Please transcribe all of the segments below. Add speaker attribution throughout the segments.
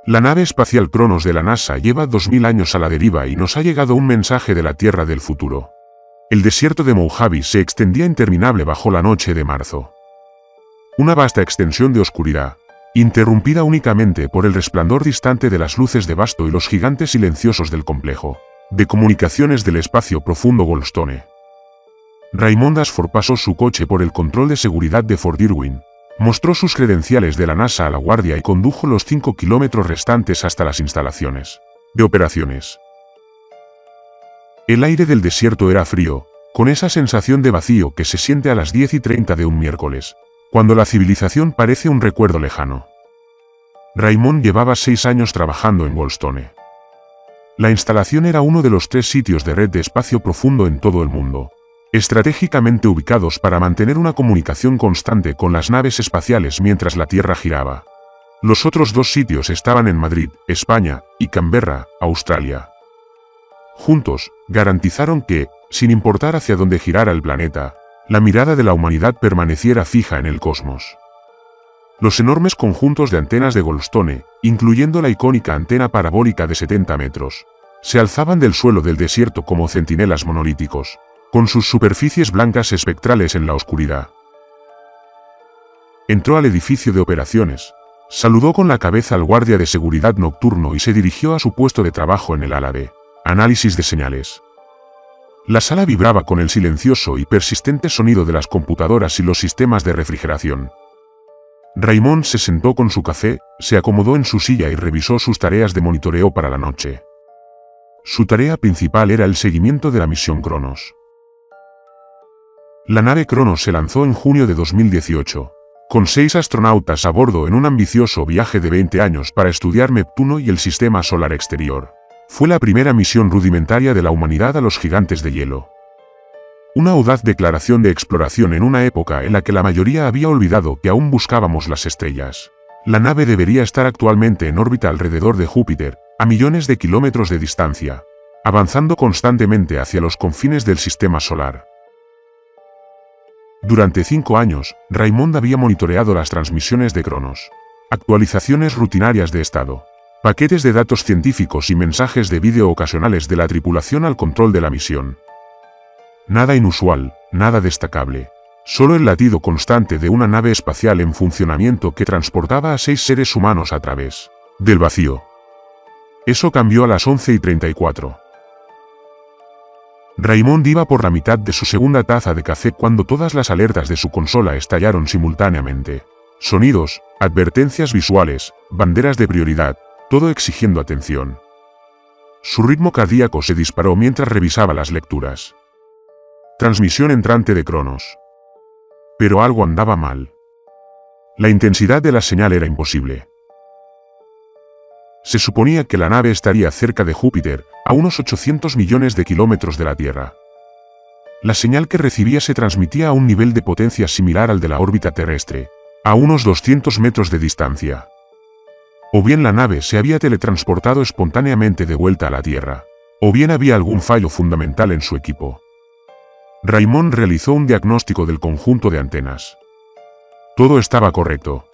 Speaker 1: La nave espacial Cronos de la NASA lleva 2000 años a la deriva y nos ha llegado un mensaje de la Tierra del futuro. El desierto de Mojave se extendía interminable bajo la noche de marzo. Una vasta extensión de oscuridad, interrumpida únicamente por el resplandor distante de las luces de Basto y los gigantes silenciosos del complejo de comunicaciones del espacio profundo Goldstone. Raymond Ashford pasó su coche por el control de seguridad de Fort Irwin, mostró sus credenciales de la NASA a la guardia y condujo los 5 kilómetros restantes hasta las instalaciones de operaciones. El aire del desierto era frío, con esa sensación de vacío que se siente a las 10:30 de un miércoles, cuando la civilización parece un recuerdo lejano. Raymond llevaba 6 años trabajando en Goldstone. La instalación era uno de los 3 sitios de red de espacio profundo en todo el mundo, estratégicamente ubicados para mantener una comunicación constante con las naves espaciales mientras la Tierra giraba. Los otros 2 sitios estaban en Madrid, España, y Canberra, Australia. Juntos, garantizaron que, sin importar hacia dónde girara el planeta, la mirada de la humanidad permaneciera fija en el cosmos. Los enormes conjuntos de antenas de Goldstone, incluyendo la icónica antena parabólica de 70 metros, se alzaban del suelo del desierto como centinelas monolíticos, con sus superficies blancas espectrales en la oscuridad. Entró al edificio de operaciones, saludó con la cabeza al guardia de seguridad nocturno y se dirigió a su puesto de trabajo en el ala de análisis de señales. La sala vibraba con el silencioso y persistente sonido de las computadoras y los sistemas de refrigeración. Raymond se sentó con su café, se acomodó en su silla y revisó sus tareas de monitoreo para la noche. Su tarea principal era el seguimiento de la misión Cronos. La nave Cronos se lanzó en junio de 2018, con 6 astronautas a bordo en un ambicioso viaje de 20 años para estudiar Neptuno y el sistema solar exterior. Fue la primera misión rudimentaria de la humanidad a los gigantes de hielo. Una audaz declaración de exploración en una época en la que la mayoría había olvidado que aún buscábamos las estrellas. La nave debería estar actualmente en órbita alrededor de Júpiter, a millones de kilómetros de distancia, avanzando constantemente hacia los confines del sistema solar. Durante 5 años, Raymond había monitoreado las transmisiones de Cronos, actualizaciones rutinarias de estado, paquetes de datos científicos y mensajes de vídeo ocasionales de la tripulación al control de la misión. Nada inusual, nada destacable. Solo el latido constante de una nave espacial en funcionamiento que transportaba a 6 seres humanos a través del vacío. Eso cambió a las 11:34. Raymond iba por la mitad de su segunda taza de café cuando todas las alertas de su consola estallaron simultáneamente. Sonidos, advertencias visuales, banderas de prioridad, todo exigiendo atención. Su ritmo cardíaco se disparó mientras revisaba las lecturas. Transmisión entrante de Cronos. Pero algo andaba mal. La intensidad de la señal era imposible. Se suponía que la nave estaría cerca de Júpiter, a unos 800 millones de kilómetros de la Tierra. La señal que recibía se transmitía a un nivel de potencia similar al de la órbita terrestre, a unos 200 metros de distancia. O bien la nave se había teletransportado espontáneamente de vuelta a la Tierra, o bien había algún fallo fundamental en su equipo. Raymond realizó un diagnóstico del conjunto de antenas. Todo estaba correcto.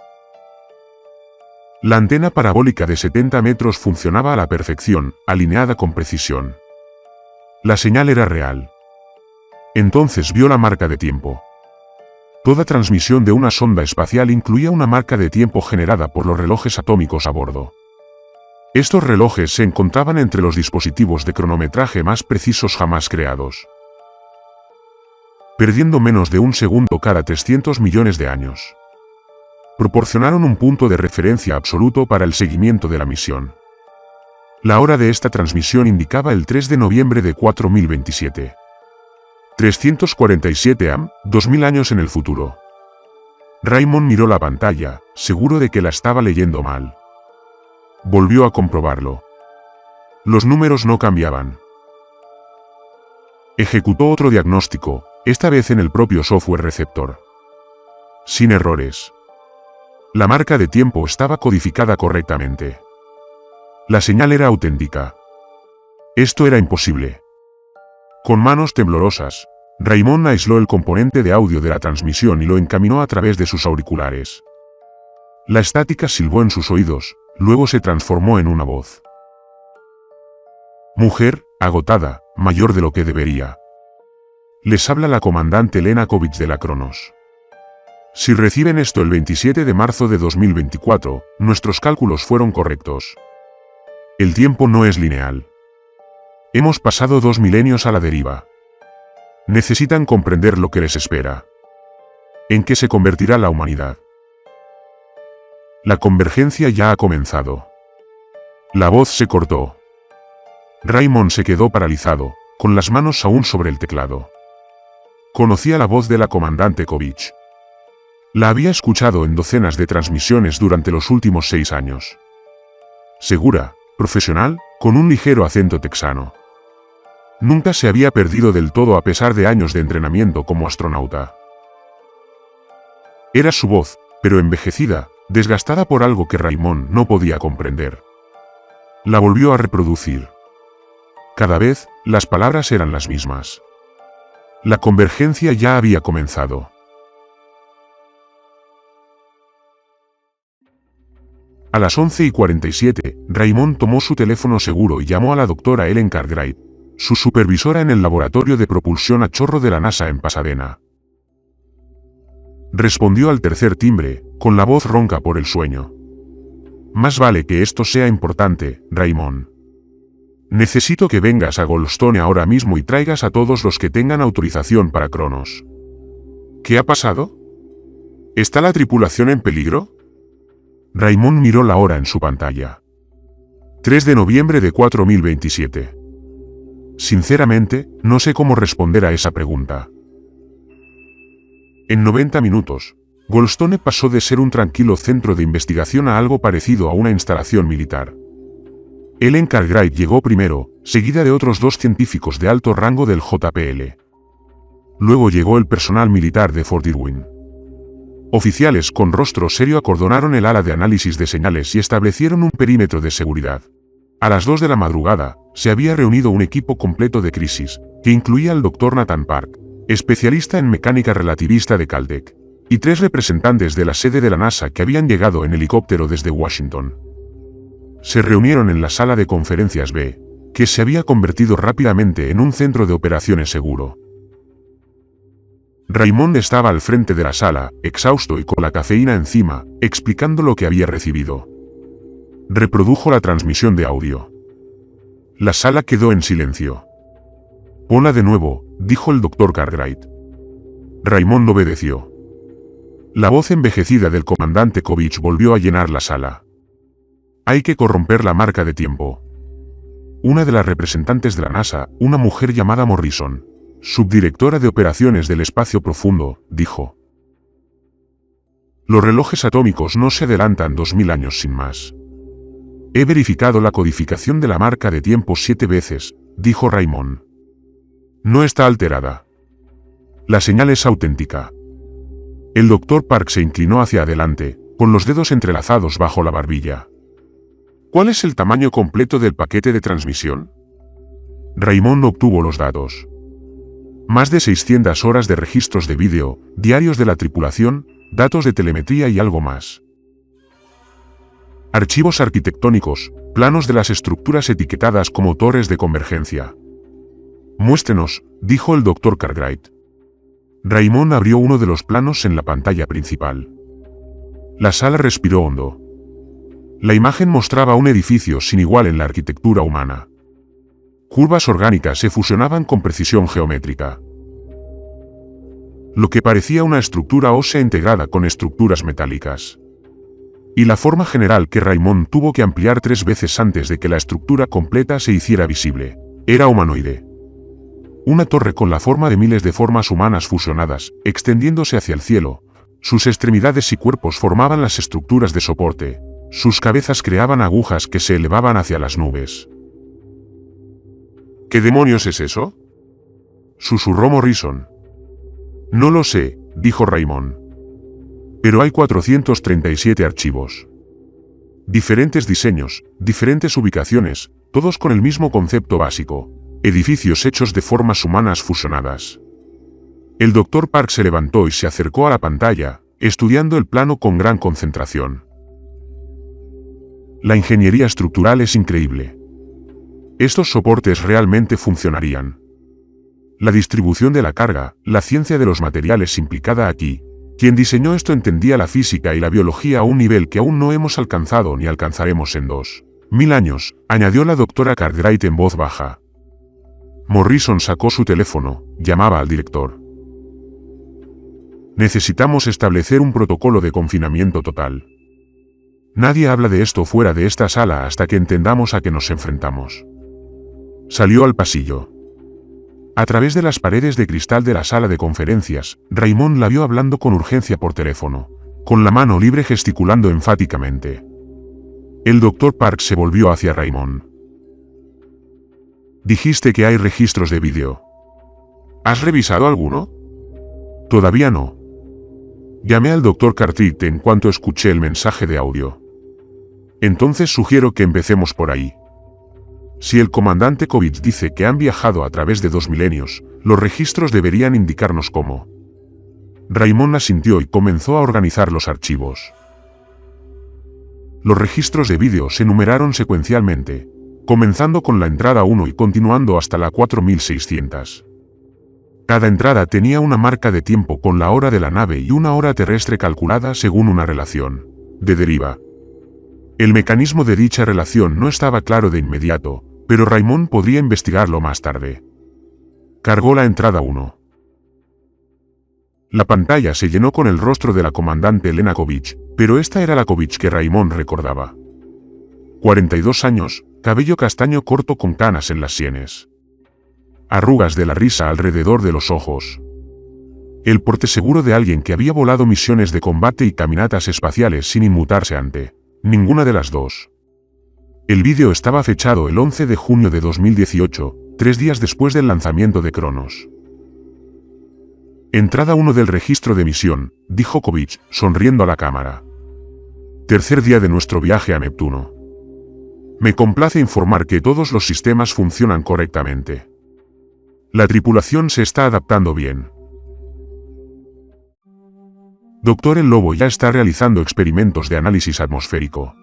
Speaker 1: La antena parabólica de 70 metros funcionaba a la perfección, alineada con precisión. La señal era real. Entonces vio la marca de tiempo. Toda transmisión de una sonda espacial incluía una marca de tiempo generada por los relojes atómicos a bordo. Estos relojes se encontraban entre los dispositivos de cronometraje más precisos jamás creados, perdiendo menos de un segundo cada 300 millones de años. Proporcionaron un punto de referencia absoluto para el seguimiento de la misión. La hora de esta transmisión indicaba el 3 de noviembre de 4027. 347 AM, 2000 años en el futuro. Raymond miró la pantalla, seguro de que la estaba leyendo mal. Volvió a comprobarlo. Los números no cambiaban. Ejecutó otro diagnóstico, esta vez en el propio software receptor. Sin errores. La marca de tiempo estaba codificada correctamente. La señal era auténtica. Esto era imposible. Con manos temblorosas, Raymond aisló el componente de audio de la transmisión y lo encaminó a través de sus auriculares. La estática silbó en sus oídos, luego se transformó en una voz. Mujer, agotada, mayor de lo que debería. Les habla la comandante Elena Kovic de la Cronos. Si reciben esto el 27 de marzo de 2024, nuestros cálculos fueron correctos. El tiempo no es lineal. Hemos pasado 2 milenios a la deriva. Necesitan comprender lo que les espera. ¿En qué se convertirá la humanidad? La convergencia ya ha comenzado. La voz se cortó. Raymond se quedó paralizado, con las manos aún sobre el teclado. Conocía la voz de la comandante Kovic. La había escuchado en docenas de transmisiones durante los últimos 6 años. Segura, profesional, con un ligero acento texano. Nunca se había perdido del todo a pesar de años de entrenamiento como astronauta. Era su voz, pero envejecida, desgastada por algo que Raymond no podía comprender. La volvió a reproducir. Cada vez, las palabras eran las mismas. La convergencia ya había comenzado. A las 11:47, Raymond tomó su teléfono seguro y llamó a la doctora Ellen Cartwright, su supervisora en el laboratorio de propulsión a chorro de la NASA en Pasadena. Respondió al tercer timbre, con la voz ronca por el sueño. Más vale que esto sea importante, Raymond. Necesito que vengas a Goldstone ahora mismo y traigas a todos los que tengan autorización para Cronos. ¿Qué ha pasado? ¿Está la tripulación en peligro? Raymond miró la hora en su pantalla. 3 de noviembre de 4027. Sinceramente, no sé cómo responder a esa pregunta. En 90 minutos, Goldstone pasó de ser un tranquilo centro de investigación a algo parecido a una instalación militar. Ellen Cartwright llegó primero, seguida de otros 2 científicos de alto rango del JPL. Luego llegó el personal militar de Fort Irwin. Oficiales con rostro serio acordonaron el ala de análisis de señales y establecieron un perímetro de seguridad. A las 2 de la madrugada, se había reunido un equipo completo de crisis, que incluía al Dr. Nathan Park, especialista en mecánica relativista de Caltech, y 3 representantes de la sede de la NASA que habían llegado en helicóptero desde Washington. Se reunieron en la sala de conferencias B, que se había convertido rápidamente en un centro de operaciones seguro. Raymond estaba al frente de la sala, exhausto y con la cafeína encima, explicando lo que había recibido. Reprodujo la transmisión de audio. La sala quedó en silencio. «Ponla de nuevo», dijo el Dr. Cartwright. Raymond obedeció. La voz envejecida del comandante Kovic volvió a llenar la sala. «Hay que corromper la marca de tiempo». Una de las representantes de la NASA, una mujer llamada Morrison, subdirectora de operaciones del espacio profundo, dijo: «Los relojes atómicos no se adelantan 2000 años sin más». «He verificado la codificación de la marca de tiempo 7 veces», dijo Raymond. «No está alterada. La señal es auténtica». El Dr. Park se inclinó hacia adelante, con los dedos entrelazados bajo la barbilla. «¿Cuál es el tamaño completo del paquete de transmisión?» Raymond obtuvo los datos. Más de 600 horas de registros de vídeo, diarios de la tripulación, datos de telemetría y algo más. Archivos arquitectónicos, planos de las estructuras etiquetadas como torres de convergencia. «Muéstrenos», dijo el Dr. Cartwright. Raymond abrió uno de los planos en la pantalla principal. La sala respiró hondo. La imagen mostraba un edificio sin igual en la arquitectura humana. Curvas orgánicas se fusionaban con precisión geométrica. Lo que parecía una estructura ósea integrada con estructuras metálicas. Y la forma general que Raymond tuvo que ampliar 3 veces antes de que la estructura completa se hiciera visible, era humanoide. Una torre con la forma de miles de formas humanas fusionadas, extendiéndose hacia el cielo. Sus extremidades y cuerpos formaban las estructuras de soporte. Sus cabezas creaban agujas que se elevaban hacia las nubes. «¿Qué demonios es eso?», susurró Morrison. «No lo sé», dijo Raymond. «Pero hay 437 archivos. Diferentes diseños, diferentes ubicaciones, todos con el mismo concepto básico. Edificios hechos de formas humanas fusionadas». El Dr. Park se levantó y se acercó a la pantalla, estudiando el plano con gran concentración. La ingeniería estructural es increíble. Estos soportes realmente funcionarían. La distribución de la carga, la ciencia de los materiales implicada aquí. Quien diseñó esto entendía la física y la biología a un nivel que aún no hemos alcanzado ni alcanzaremos en 2000 años, añadió la doctora Cartwright en voz baja. Morrison sacó su teléfono, llamaba al director. Necesitamos establecer un protocolo de confinamiento total. Nadie habla de esto fuera de esta sala hasta que entendamos a qué nos enfrentamos. Salió al pasillo. A través de las paredes de cristal de la sala de conferencias, Raymond la vio hablando con urgencia por teléfono, con la mano libre gesticulando enfáticamente. El Dr. Park se volvió hacia Raymond. Dijiste que hay registros de vídeo. ¿Has revisado alguno? Todavía no. Llamé al Dr. Cartwright en cuanto escuché el mensaje de audio. Entonces sugiero que empecemos por ahí. Si el comandante Kovic dice que han viajado a través de 2 milenios, los registros deberían indicarnos cómo. Raymond asintió y comenzó a organizar los archivos. Los registros de vídeo se numeraron secuencialmente, comenzando con la entrada 1 y continuando hasta la 4600. Cada entrada tenía una marca de tiempo con la hora de la nave y una hora terrestre calculada según una relación de deriva. El mecanismo de dicha relación no estaba claro de inmediato, pero Raymond podría investigarlo más tarde. Cargó la entrada 1. La pantalla se llenó con el rostro de la comandante Elena Kovic, pero esta era la Kovic que Raymond recordaba. 42 años, cabello castaño corto con canas en las sienes. Arrugas de la risa alrededor de los ojos. El porte seguro de alguien que había volado misiones de combate y caminatas espaciales sin inmutarse ante ninguna de las dos. El vídeo estaba fechado el 11 de junio de 2018, 3 días después del lanzamiento de Cronos. Entrada 1 del registro de misión, dijo Kovic, sonriendo a la cámara. Tercer día de nuestro viaje a Neptuno. Me complace informar que todos los sistemas funcionan correctamente. La tripulación se está adaptando bien. Doctor El Lobo ya está realizando experimentos de análisis atmosférico.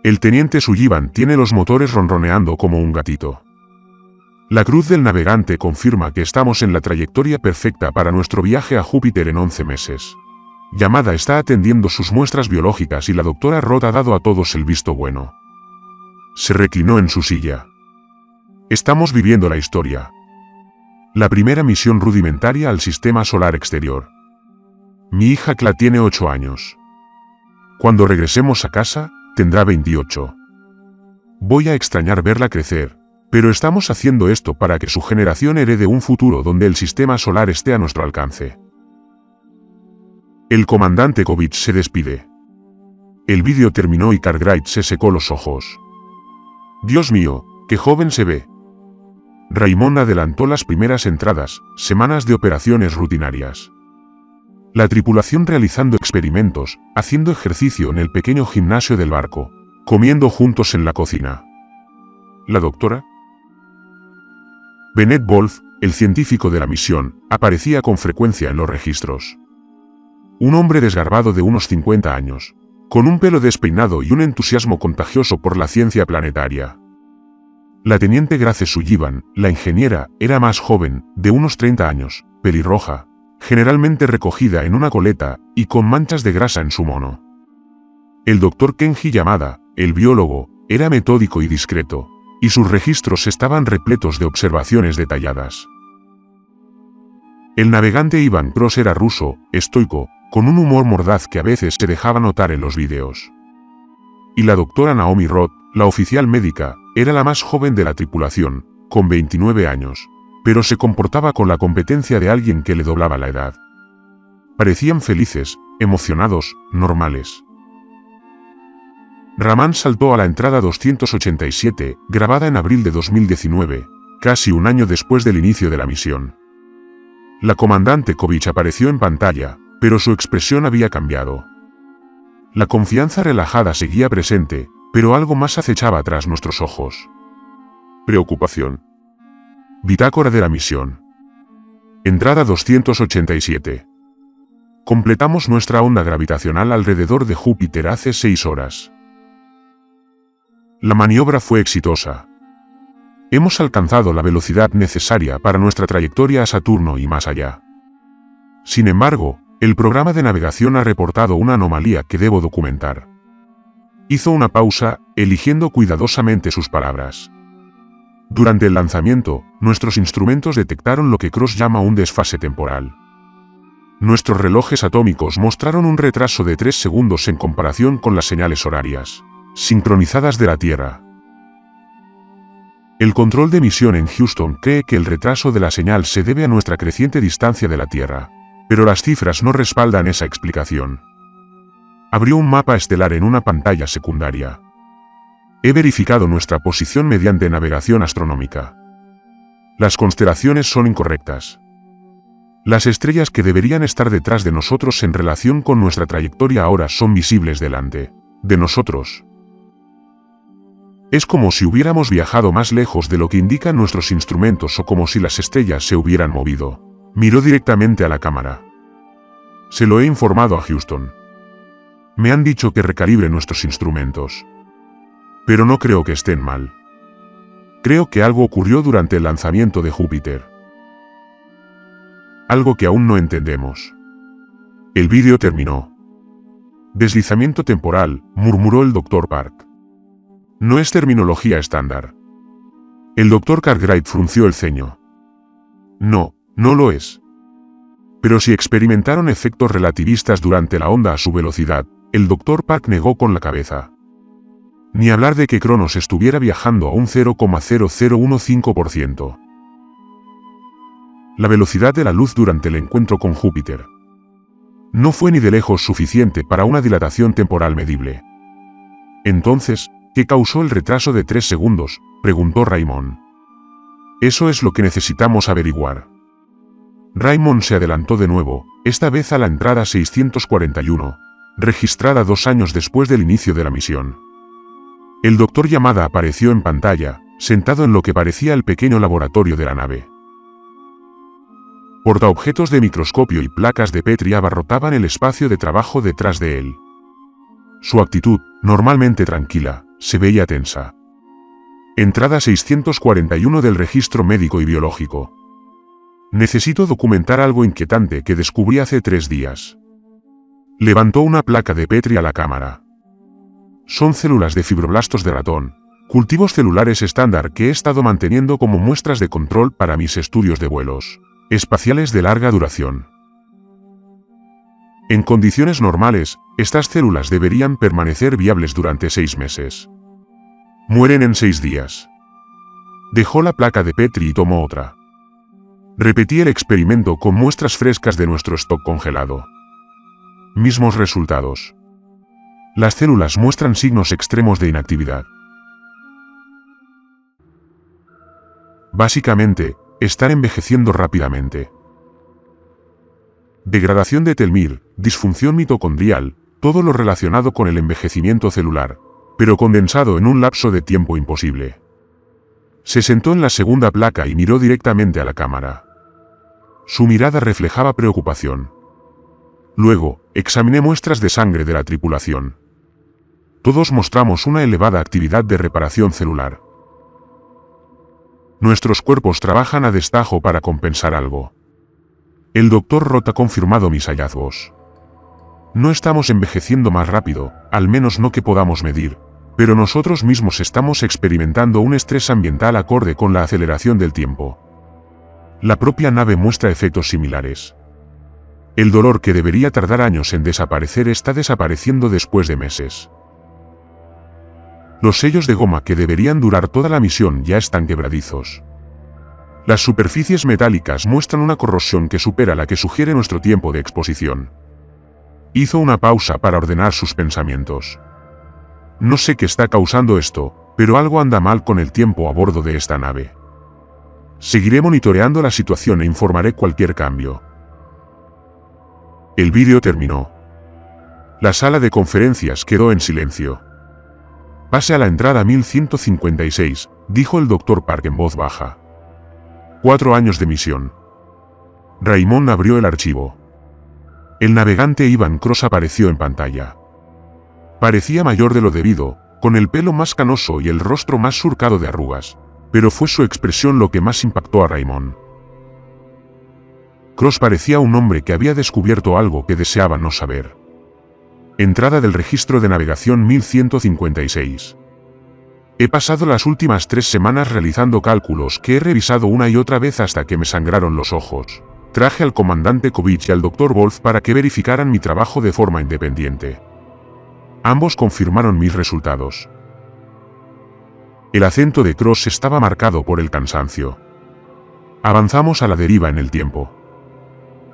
Speaker 1: El teniente Sullivan tiene los motores ronroneando como un gatito. La cruz del navegante confirma que estamos en la trayectoria perfecta para nuestro viaje a Júpiter en 11 meses. Yamada está atendiendo sus muestras biológicas y la doctora Roth ha dado a todos el visto bueno. Se reclinó en su silla. Estamos viviendo la historia. La primera misión rudimentaria al sistema solar exterior. Mi hija Cla tiene 8 años. Cuando regresemos a casa, tendrá 28. Voy a extrañar verla crecer, pero estamos haciendo esto para que su generación herede un futuro donde el sistema solar esté a nuestro alcance. El comandante Kovic se despide. El vídeo terminó y Cartwright se secó los ojos. Dios mío, qué joven se ve. Raymond adelantó las primeras entradas, semanas de operaciones rutinarias. La tripulación realizando experimentos, haciendo ejercicio en el pequeño gimnasio del barco, comiendo juntos en la cocina. La doctora Bennett Wolf, el científico de la misión, aparecía con frecuencia en los registros. Un hombre desgarbado de unos 50 años, con un pelo despeinado y un entusiasmo contagioso por la ciencia planetaria. La teniente Grace Sullivan, la ingeniera, era más joven, de unos 30 años, pelirroja, generalmente recogida en una coleta y con manchas de grasa en su mono. El doctor Kenji Yamada, el biólogo, era metódico y discreto, y sus registros estaban repletos de observaciones detalladas. El navegante Ivan Cross era ruso, estoico, con un humor mordaz que a veces se dejaba notar en los vídeos. Y la doctora Naomi Roth, la oficial médica, era la más joven de la tripulación, con 29 años, pero se comportaba con la competencia de alguien que le doblaba la edad. Parecían felices, emocionados, normales. Raman saltó a la entrada 287, grabada en abril de 2019, casi un año después del inicio de la misión. La comandante Kovic apareció en pantalla, pero su expresión había cambiado. La confianza relajada seguía presente, pero algo más acechaba tras nuestros ojos. Preocupación. Bitácora de la misión. Entrada 287. Completamos nuestra onda gravitacional alrededor de Júpiter hace 6 horas. La maniobra fue exitosa. Hemos alcanzado la velocidad necesaria para nuestra trayectoria a Saturno y más allá. Sin embargo, el programa de navegación ha reportado una anomalía que debo documentar. Hizo una pausa, eligiendo cuidadosamente sus palabras. Durante el lanzamiento, nuestros instrumentos detectaron lo que Cross llama un desfase temporal. Nuestros relojes atómicos mostraron un retraso de 3 segundos en comparación con las señales horarias sincronizadas de la Tierra. El control de misión en Houston cree que el retraso de la señal se debe a nuestra creciente distancia de la Tierra, pero las cifras no respaldan esa explicación. Abrió un mapa estelar en una pantalla secundaria. He verificado nuestra posición mediante navegación astronómica. Las constelaciones son incorrectas. Las estrellas que deberían estar detrás de nosotros en relación con nuestra trayectoria ahora son visibles delante de nosotros. Es como si hubiéramos viajado más lejos de lo que indican nuestros instrumentos o como si las estrellas se hubieran movido. Miró directamente a la cámara. Se lo he informado a Houston. Me han dicho que recalibre nuestros instrumentos. Pero no creo que estén mal. Creo que algo ocurrió durante el lanzamiento de Júpiter. Algo que aún no entendemos. El vídeo terminó. Deslizamiento temporal, murmuró el Dr. Park. No es terminología estándar. El Dr. Cartwright frunció el ceño. No lo es. Pero si experimentaron efectos relativistas durante la onda a su velocidad, el Dr. Park negó con la cabeza. Ni hablar de que Cronos estuviera viajando a un 0,0015%. La velocidad de la luz durante el encuentro con Júpiter no fue ni de lejos suficiente para una dilatación temporal medible. Entonces, ¿qué causó el retraso de 3 segundos?, preguntó Raymond. Eso es lo que necesitamos averiguar. Raymond se adelantó de nuevo, esta vez a la entrada 641, registrada 2 años después del inicio de la misión. El doctor Yamada apareció en pantalla, sentado en lo que parecía el pequeño laboratorio de la nave. Portaobjetos de microscopio y placas de Petri abarrotaban el espacio de trabajo detrás de él. Su actitud, normalmente tranquila, se veía tensa. Entrada 641 del registro médico y biológico. Necesito documentar algo inquietante que descubrí hace 3 días. Levantó una placa de Petri a la cámara. Son células de fibroblastos de ratón, cultivos celulares estándar que he estado manteniendo como muestras de control para mis estudios de vuelos espaciales de larga duración. En condiciones normales, estas células deberían permanecer viables durante 6 meses. Mueren en 6 días. Dejó la placa de Petri y tomó otra. Repetí el experimento con muestras frescas de nuestro stock congelado. Mismos resultados. Las células muestran signos extremos de inactividad. Básicamente, están envejeciendo rápidamente. Degradación de telmir, disfunción mitocondrial, todo lo relacionado con el envejecimiento celular, pero condensado en un lapso de tiempo imposible. Se sentó en la segunda placa y miró directamente a la cámara. Su mirada reflejaba preocupación. Luego, examiné muestras de sangre de la tripulación. Todos mostramos una elevada actividad de reparación celular. Nuestros cuerpos trabajan a destajo para compensar algo. El Dr. Roth ha confirmado mis hallazgos. No estamos envejeciendo más rápido, al menos no que podamos medir, pero nosotros mismos estamos experimentando un estrés ambiental acorde con la aceleración del tiempo. La propia nave muestra efectos similares. El dolor que debería tardar años en desaparecer está desapareciendo después de meses. Los sellos de goma que deberían durar toda la misión ya están quebradizos. Las superficies metálicas muestran una corrosión que supera la que sugiere nuestro tiempo de exposición. Hizo una pausa para ordenar sus pensamientos. No sé qué está causando esto, pero algo anda mal con el tiempo a bordo de esta nave. Seguiré monitoreando la situación e informaré cualquier cambio. El vídeo terminó. La sala de conferencias quedó en silencio. Pase a la entrada 1156, dijo el Dr. Park en voz baja. 4 años de misión. Raymond abrió el archivo. El navegante Ivan Cross apareció en pantalla. Parecía mayor de lo debido, con el pelo más canoso y el rostro más surcado de arrugas, pero fue su expresión lo que más impactó a Raymond. Cross parecía un hombre que había descubierto algo que deseaba no saber. Entrada del registro de navegación 1156. He pasado las últimas 3 semanas realizando cálculos que he revisado una y otra vez hasta que me sangraron los ojos. Traje al comandante Kovic y al Dr. Wolf para que verificaran mi trabajo de forma independiente. Ambos confirmaron mis resultados. El acento de Cross estaba marcado por el cansancio. Avanzamos a la deriva en el tiempo.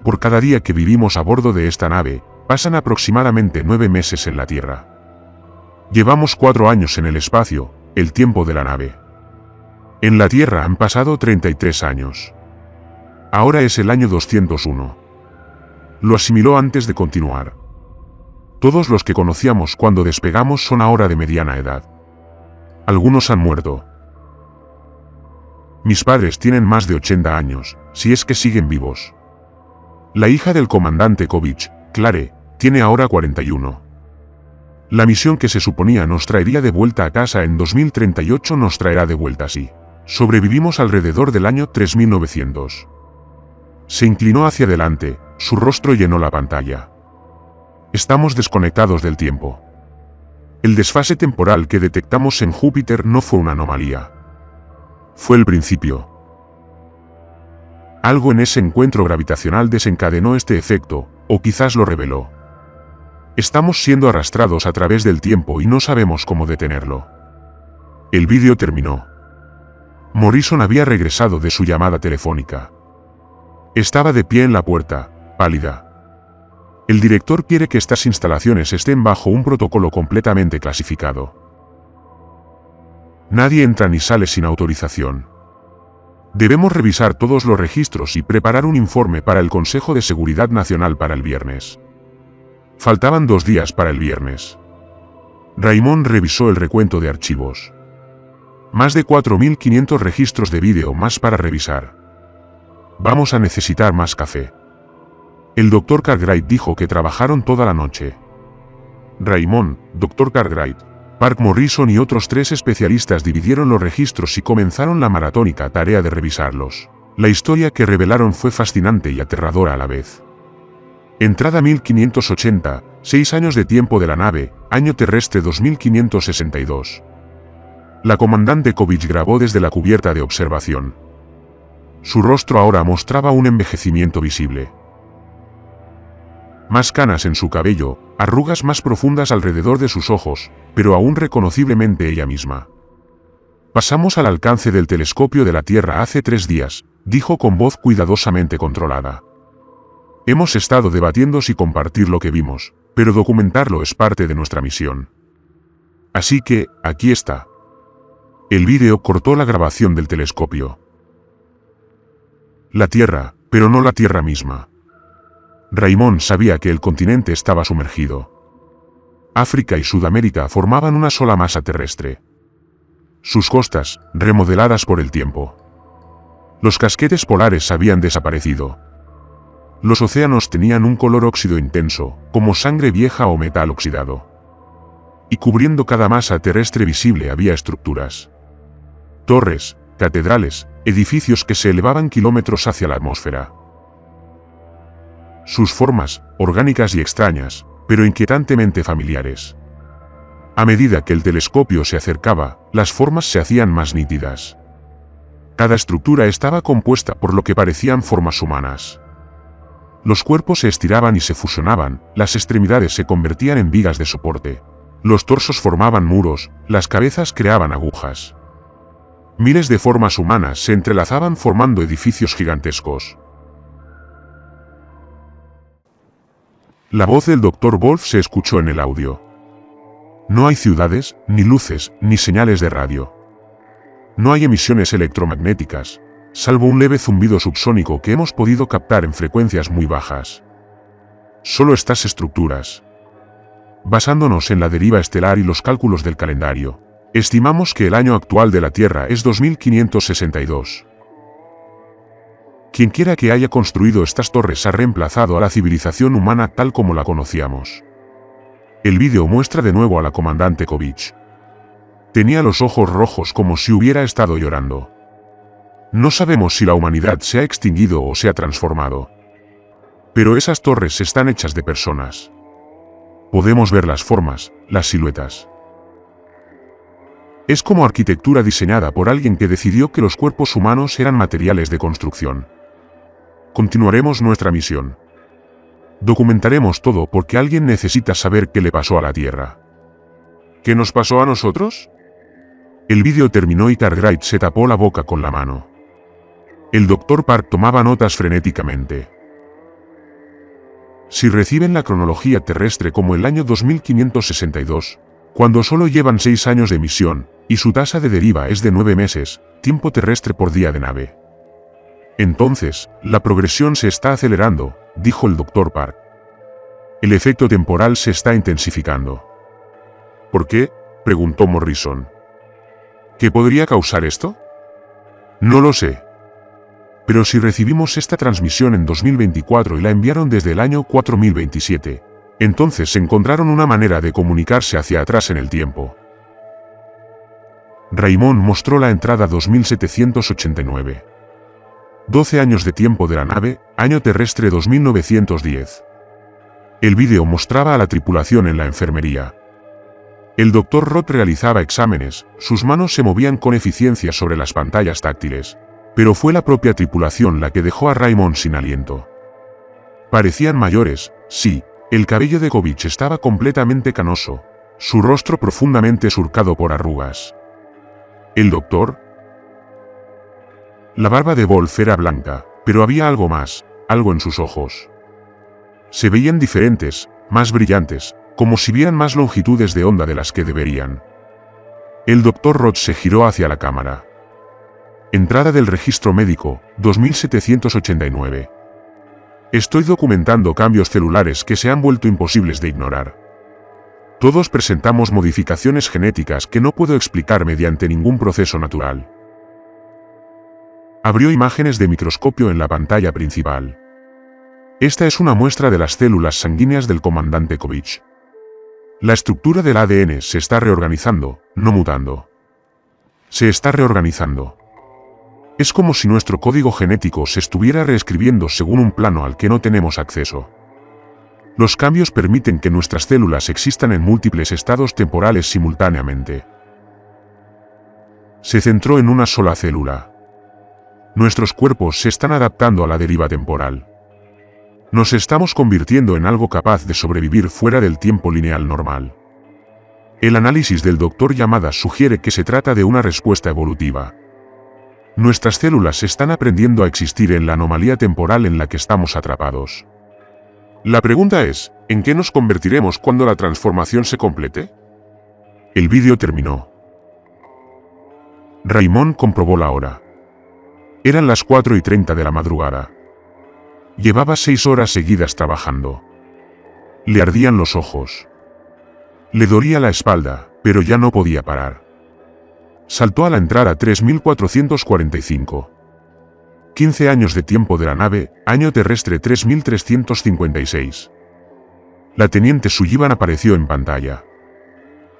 Speaker 1: Por cada día que vivimos a bordo de esta nave, pasan aproximadamente 9 meses en la Tierra. Llevamos 4 años en el espacio, el tiempo de la nave. En la Tierra han pasado 33 años. Ahora es el año 201. Lo asimiló antes de continuar. Todos los que conocíamos cuando despegamos son ahora de mediana edad. Algunos han muerto. Mis padres tienen más de 80 años, si es que siguen vivos. La hija del comandante Kovic, Clare, tiene ahora 41. La misión que se suponía nos traería de vuelta a casa en 2038 nos traerá de vuelta así. Sobrevivimos alrededor del año 3900. Se inclinó hacia adelante, su rostro llenó la pantalla. Estamos desconectados del tiempo. El desfase temporal que detectamos en Júpiter no fue una anomalía. Fue el principio. Algo en ese encuentro gravitacional desencadenó este efecto, o quizás lo reveló. Estamos siendo arrastrados a través del tiempo y no sabemos cómo detenerlo. El vídeo terminó. Morrison había regresado de su llamada telefónica. Estaba de pie en la puerta, pálida. El director quiere que estas instalaciones estén bajo un protocolo completamente clasificado. Nadie entra ni sale sin autorización. Debemos revisar todos los registros y preparar un informe para el Consejo de Seguridad Nacional para el viernes. Faltaban 2 días para el viernes. Raymond revisó el recuento de archivos. Más de 4.500 registros de vídeo más para revisar. Vamos a necesitar más café. El Dr. Cartwright dijo que trabajaron toda la noche. Raymond, Dr. Cartwright, Park Morrison y otros 3 especialistas dividieron los registros y comenzaron la maratónica tarea de revisarlos. La historia que revelaron fue fascinante y aterradora a la vez. Entrada 1580, 6 años de tiempo de la nave, año terrestre 2562. La comandante Kovic grabó desde la cubierta de observación. Su rostro ahora mostraba un envejecimiento visible. Más canas en su cabello, arrugas más profundas alrededor de sus ojos, pero aún reconociblemente ella misma. Pasamos al alcance del telescopio de la Tierra hace 3 días, dijo con voz cuidadosamente controlada. Hemos estado debatiendo si compartir lo que vimos, pero documentarlo es parte de nuestra misión. Así que, aquí está. El vídeo cortó la grabación del telescopio. La Tierra, pero no la Tierra misma. Raymond sabía que el continente estaba sumergido. África y Sudamérica formaban una sola masa terrestre. Sus costas, remodeladas por el tiempo. Los casquetes polares habían desaparecido. Los océanos tenían un color óxido intenso, como sangre vieja o metal oxidado. Y cubriendo cada masa terrestre visible había estructuras. Torres, catedrales, edificios que se elevaban kilómetros hacia la atmósfera. Sus formas, orgánicas y extrañas, pero inquietantemente familiares. A medida que el telescopio se acercaba, las formas se hacían más nítidas. Cada estructura estaba compuesta por lo que parecían formas humanas. Los cuerpos se estiraban y se fusionaban, las extremidades se convertían en vigas de soporte. Los torsos formaban muros, las cabezas creaban agujas. Miles de formas humanas se entrelazaban formando edificios gigantescos. La voz del Dr. Wolf se escuchó en el audio. No hay ciudades, ni luces, ni señales de radio. No hay emisiones electromagnéticas, salvo un leve zumbido subsónico que hemos podido captar en frecuencias muy bajas. Solo estas estructuras. Basándonos en la deriva estelar y los cálculos del calendario, estimamos que el año actual de la Tierra es 2562. Quienquiera que haya construido estas torres ha reemplazado a la civilización humana tal como la conocíamos. El vídeo muestra de nuevo a la comandante Kovic. Tenía los ojos rojos como si hubiera estado llorando. No sabemos si la humanidad se ha extinguido o se ha transformado. Pero esas torres están hechas de personas. Podemos ver las formas, las siluetas. Es como arquitectura diseñada por alguien que decidió que los cuerpos humanos eran materiales de construcción. Continuaremos nuestra misión. Documentaremos todo porque alguien necesita saber qué le pasó a la Tierra. ¿Qué nos pasó a nosotros? El vídeo terminó y Cartwright se tapó la boca con la mano. El Dr. Park tomaba notas frenéticamente. Si reciben la cronología terrestre como el año 2562, cuando solo llevan 6 años de misión, y su tasa de deriva es de 9 meses, tiempo terrestre por día de nave. Entonces, la progresión se está acelerando, dijo el Dr. Park. El efecto temporal se está intensificando. ¿Por qué?, preguntó Morrison. ¿Qué podría causar esto? No lo sé. Pero si recibimos esta transmisión en 2024 y la enviaron desde el año 4027, entonces encontraron una manera de comunicarse hacia atrás en el tiempo. Raymond mostró la entrada 2789. 12 años de tiempo de la nave, año terrestre 2910. El vídeo mostraba a la tripulación en la enfermería. El Dr. Roth realizaba exámenes, sus manos se movían con eficiencia sobre las pantallas táctiles, pero fue la propia tripulación la que dejó a Raymond sin aliento. Parecían mayores, sí, el cabello de Kovich estaba completamente canoso, su rostro profundamente surcado por arrugas. ¿El doctor? La barba de Wolf era blanca, pero había algo más, algo en sus ojos. Se veían diferentes, más brillantes, como si vieran más longitudes de onda de las que deberían. El Dr. Roth se giró hacia la cámara. Entrada del registro médico, 2789. Estoy documentando cambios celulares que se han vuelto imposibles de ignorar. Todos presentamos modificaciones genéticas que no puedo explicar mediante ningún proceso natural. Abrió imágenes de microscopio en la pantalla principal. Esta es una muestra de las células sanguíneas del comandante Kovich. La estructura del ADN se está reorganizando, no mutando. Se está reorganizando. Es como si nuestro código genético se estuviera reescribiendo según un plano al que no tenemos acceso. Los cambios permiten que nuestras células existan en múltiples estados temporales simultáneamente. Se centró en una sola célula. Nuestros cuerpos se están adaptando a la deriva temporal. Nos estamos convirtiendo en algo capaz de sobrevivir fuera del tiempo lineal normal. El análisis del Dr. Yamada sugiere que se trata de una respuesta evolutiva. Nuestras células están aprendiendo a existir en la anomalía temporal en la que estamos atrapados. La pregunta es, ¿en qué nos convertiremos cuando la transformación se complete? El vídeo terminó. Raymond comprobó la hora. Eran las 4:30 de la madrugada. Llevaba 6 horas seguidas trabajando. Le ardían los ojos. Le dolía la espalda, pero ya no podía parar. Saltó a la entrada 3445. 15 años de tiempo de la nave, año terrestre 3356. La teniente Sullivan apareció en pantalla.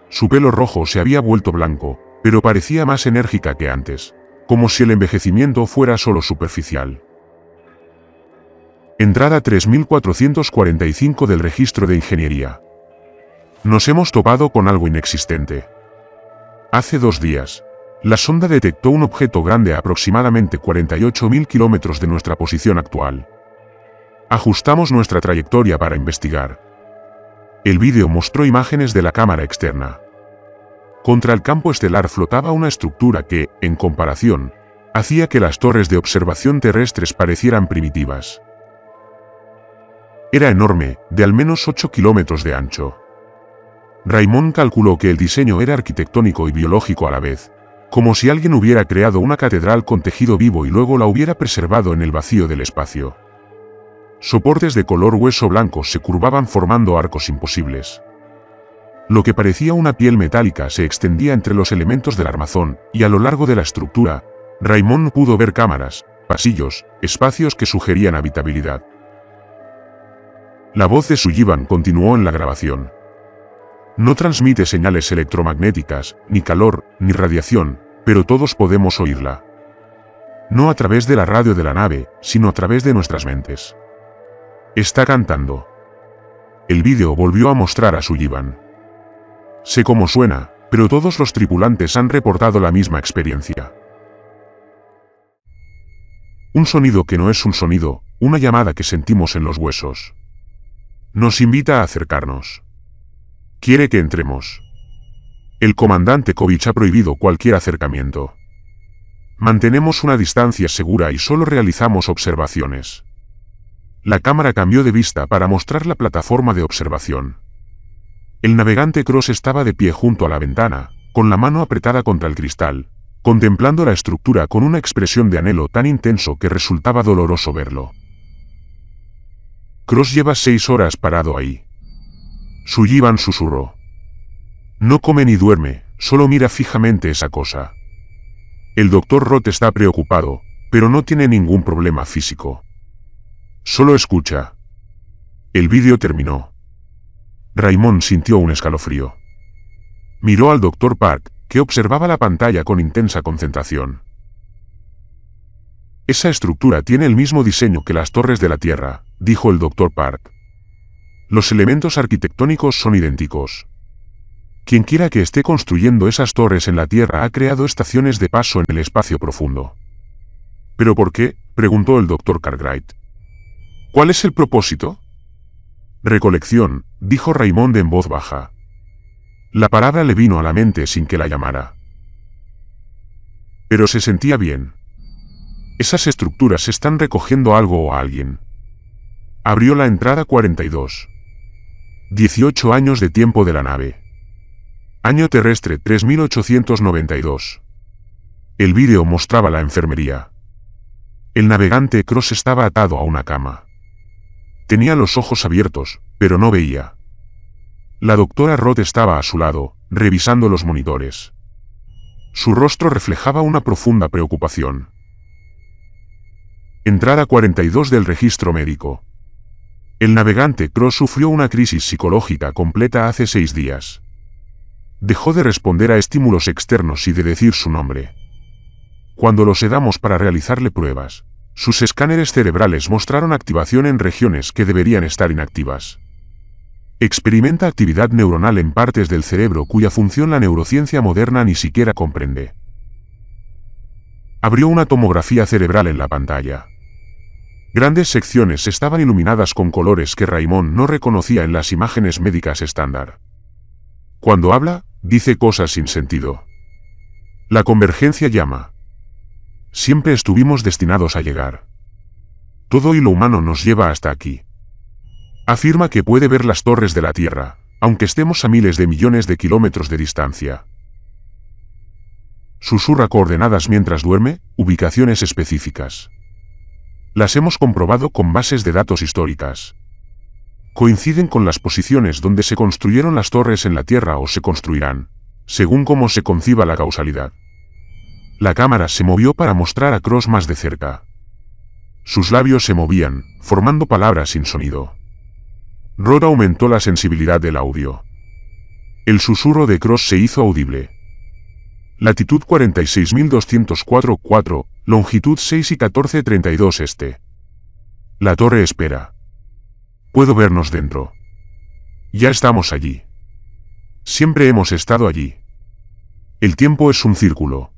Speaker 1: Su pelo rojo se había vuelto blanco, pero parecía más enérgica que antes, como si el envejecimiento fuera solo superficial. Entrada 3445 del registro de ingeniería. Nos hemos topado con algo inexistente. Hace 2 días, la sonda detectó un objeto grande a aproximadamente 48.000 kilómetros de nuestra posición actual. Ajustamos nuestra trayectoria para investigar. El vídeo mostró imágenes de la cámara externa. Contra el campo estelar flotaba una estructura que, en comparación, hacía que las torres de observación terrestres parecieran primitivas. Era enorme, de al menos 8 kilómetros de ancho. Raymond calculó que el diseño era arquitectónico y biológico a la vez, como si alguien hubiera creado una catedral con tejido vivo y luego la hubiera preservado en el vacío del espacio. Soportes de color hueso blanco se curvaban formando arcos imposibles. Lo que parecía una piel metálica se extendía entre los elementos del armazón, y a lo largo de la estructura, Raymond pudo ver cámaras, pasillos, espacios que sugerían habitabilidad. La voz de Sullivan continuó en la grabación. No transmite señales electromagnéticas, ni calor, ni radiación, pero todos podemos oírla. No a través de la radio de la nave, sino a través de nuestras mentes. Está cantando. El vídeo volvió a mostrar a Sullivan. Sé cómo suena, pero todos los tripulantes han reportado la misma experiencia. Un sonido que no es un sonido, una llamada que sentimos en los huesos. Nos invita a acercarnos. Quiere que entremos. El comandante Kovic ha prohibido cualquier acercamiento. Mantenemos una distancia segura y solo realizamos observaciones. La cámara cambió de vista para mostrar la plataforma de observación. El navegante Cross estaba de pie junto a la ventana, con la mano apretada contra el cristal, contemplando la estructura con una expresión de anhelo tan intenso que resultaba doloroso verlo. Cross lleva 6 horas parado ahí. Sullivan susurró. No come ni duerme, solo mira fijamente esa cosa. El Dr. Roth está preocupado, pero no tiene ningún problema físico. Solo escucha. El vídeo terminó. Raymond sintió un escalofrío. Miró al Dr. Park, que observaba la pantalla con intensa concentración. Esa estructura tiene el mismo diseño que las torres de la Tierra, dijo el Dr. Park. Los elementos arquitectónicos son idénticos. Quienquiera que esté construyendo esas torres en la Tierra ha creado estaciones de paso en el espacio profundo. ¿Pero por qué?, preguntó el Dr. Cartwright. ¿Cuál es el propósito? Recolección, dijo Raymond en voz baja. La palabra le vino a la mente sin que la llamara. Pero se sentía bien. Esas estructuras están recogiendo algo o a alguien. Abrió la entrada 42. 18 años de tiempo de la nave. Año terrestre 3892. El vídeo mostraba la enfermería. El navegante Cross estaba atado a una cama. Tenía los ojos abiertos, pero no veía. La doctora Roth estaba a su lado, revisando los monitores. Su rostro reflejaba una profunda preocupación. Entrada 42 del registro médico. El navegante Cross sufrió una crisis psicológica completa hace 6 días. Dejó de responder a estímulos externos y de decir su nombre. Cuando lo sedamos para realizarle pruebas, sus escáneres cerebrales mostraron activación en regiones que deberían estar inactivas. Experimenta actividad neuronal en partes del cerebro cuya función la neurociencia moderna ni siquiera comprende. Abrió una tomografía cerebral en la pantalla. Grandes secciones estaban iluminadas con colores que Raymond no reconocía en las imágenes médicas estándar. Cuando habla, dice cosas sin sentido. La convergencia llama. Siempre estuvimos destinados a llegar. Todo hilo humano nos lleva hasta aquí. Afirma que puede ver las torres de la Tierra, aunque estemos a miles de millones de kilómetros de distancia. Susurra coordenadas mientras duerme, ubicaciones específicas. Las hemos comprobado con bases de datos históricas. Coinciden con las posiciones donde se construyeron las torres en la Tierra o se construirán, según cómo se conciba la causalidad. La cámara se movió para mostrar a Cross más de cerca. Sus labios se movían, formando palabras sin sonido. Roth aumentó la sensibilidad del audio. El susurro de Cross se hizo audible. Latitud 46.204,4, longitud 6 y 14,32 este. La torre espera. Puedo vernos dentro. Ya estamos allí. Siempre hemos estado allí. El tiempo es un círculo.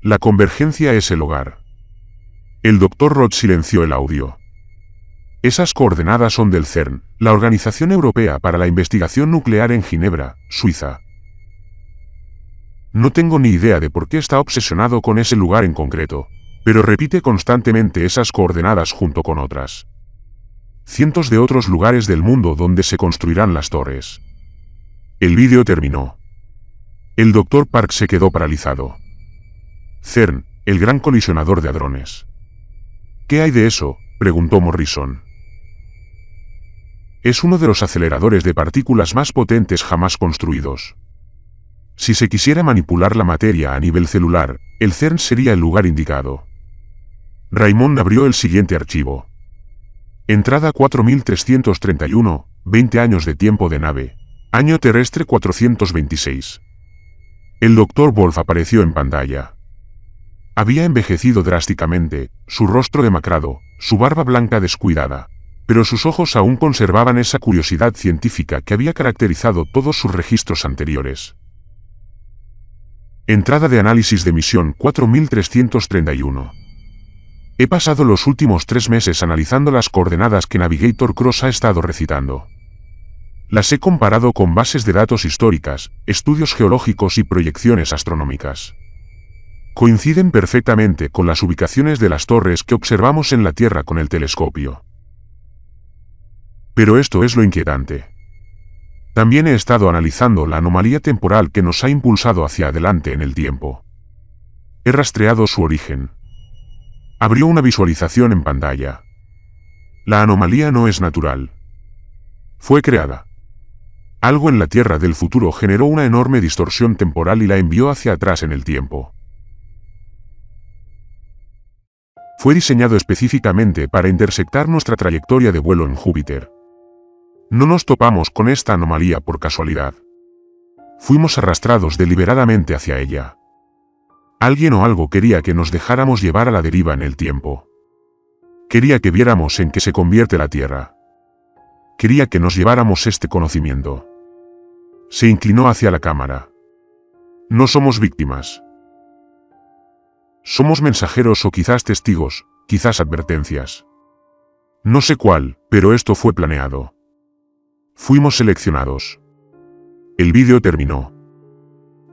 Speaker 1: La convergencia es el hogar. El Dr. Roth silenció el audio. Esas coordenadas son del CERN, la Organización Europea para la Investigación Nuclear en Ginebra, Suiza. No tengo ni idea de por qué está obsesionado con ese lugar en concreto, pero repite constantemente esas coordenadas junto con otras. Cientos de otros lugares del mundo donde se construirán las torres. El vídeo terminó. El Dr. Park se quedó paralizado. CERN, el gran colisionador de hadrones. ¿Qué hay de eso?, preguntó Morrison. Es uno de los aceleradores de partículas más potentes jamás construidos. Si se quisiera manipular la materia a nivel celular, el CERN sería el lugar indicado. Raymond abrió el siguiente archivo. Entrada 4331, 20 años de tiempo de nave, Año terrestre 426. El Dr. Wolf apareció en pantalla. Había envejecido drásticamente, su rostro demacrado, su barba blanca descuidada, pero sus ojos aún conservaban esa curiosidad científica que había caracterizado todos sus registros anteriores. Entrada de análisis de misión 4331. He pasado los últimos 3 meses analizando las coordenadas que Navigator Cross ha estado recitando. Las he comparado con bases de datos históricas, estudios geológicos y proyecciones astronómicas. Coinciden perfectamente con las ubicaciones de las torres que observamos en la Tierra con el telescopio. Pero esto es lo inquietante. También he estado analizando la anomalía temporal que nos ha impulsado hacia adelante en el tiempo. He rastreado su origen. Abrió una visualización en pantalla. La anomalía no es natural. Fue creada. Algo en la Tierra del futuro generó una enorme distorsión temporal y la envió hacia atrás en el tiempo. Fue diseñado específicamente para intersectar nuestra trayectoria de vuelo en Júpiter. No nos topamos con esta anomalía por casualidad. Fuimos arrastrados deliberadamente hacia ella. Alguien o algo quería que nos dejáramos llevar a la deriva en el tiempo. Quería que viéramos en qué se convierte la Tierra. Quería que nos lleváramos este conocimiento. Se inclinó hacia la cámara. No somos víctimas. Somos mensajeros o quizás testigos, quizás advertencias. No sé cuál, pero esto fue planeado. Fuimos seleccionados. El vídeo terminó.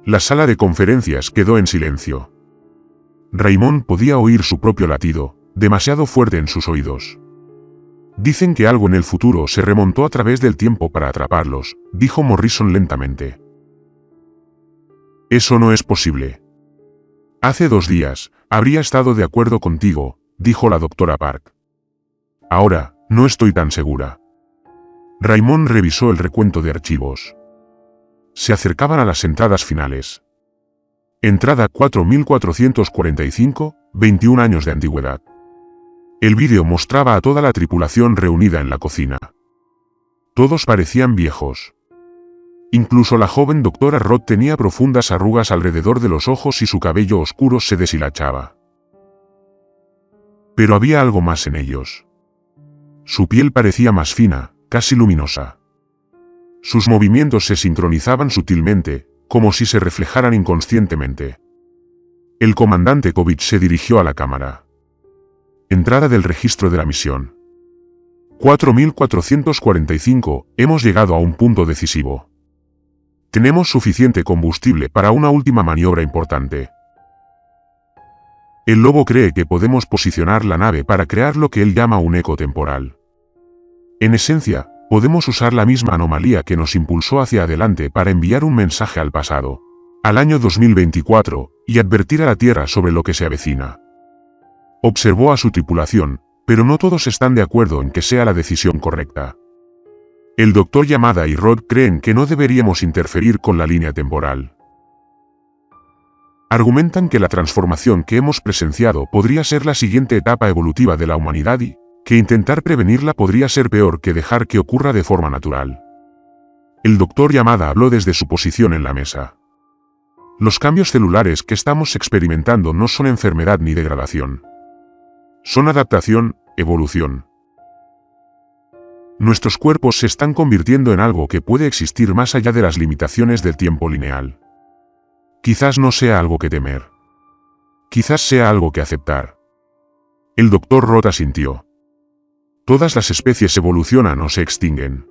Speaker 1: La sala de conferencias quedó en silencio. Raymond podía oír su propio latido, demasiado fuerte en sus oídos. Dicen que algo en el futuro se remontó a través del tiempo para atraparlos, dijo Morrison lentamente. Eso no es posible. Hace 2 días, habría estado de acuerdo contigo, dijo la doctora Park. Ahora, no estoy tan segura. Raymond revisó el recuento de archivos. Se acercaban a las entradas finales. Entrada 4445, 21 años de antigüedad. El vídeo mostraba a toda la tripulación reunida en la cocina. Todos parecían viejos. Incluso la joven doctora Roth tenía profundas arrugas alrededor de los ojos y su cabello oscuro se deshilachaba. Pero había algo más en ellos. Su piel parecía más fina, casi luminosa. Sus movimientos se sincronizaban sutilmente, como si se reflejaran inconscientemente. El comandante Kovic se dirigió a la cámara. Entrada del registro de la misión. 4445, hemos llegado a un punto decisivo. Tenemos suficiente combustible para una última maniobra importante. El lobo cree que podemos posicionar la nave para crear lo que él llama un eco temporal. En esencia, podemos usar la misma anomalía que nos impulsó hacia adelante para enviar un mensaje al pasado, al año 2024, y advertir a la Tierra sobre lo que se avecina. Observó a su tripulación, pero no todos están de acuerdo en que sea la decisión correcta. El Dr. Yamada y Rod creen que no deberíamos interferir con la línea temporal. Argumentan que la transformación que hemos presenciado podría ser la siguiente etapa evolutiva de la humanidad y que intentar prevenirla podría ser peor que dejar que ocurra de forma natural. El Dr. Yamada habló desde su posición en la mesa. Los cambios celulares que estamos experimentando no son enfermedad ni degradación. Son adaptación, evolución. Nuestros cuerpos se están convirtiendo en algo que puede existir más allá de las limitaciones del tiempo lineal. Quizás no sea algo que temer. Quizás sea algo que aceptar. El Dr. Roth asintió. Todas las especies evolucionan o se extinguen.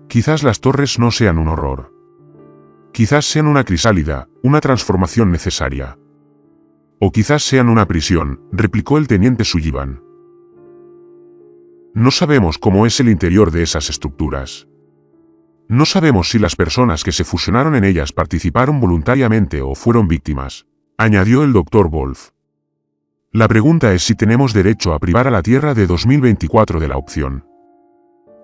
Speaker 1: Quizás las torres no sean un horror. Quizás sean una crisálida, una transformación necesaria. O quizás sean una prisión, replicó el teniente Sullivan. No sabemos cómo es el interior de esas estructuras. No sabemos si las personas que se fusionaron en ellas participaron voluntariamente o fueron víctimas, añadió el Dr. Wolf. La pregunta es si tenemos derecho a privar a la Tierra de 2024 de la opción.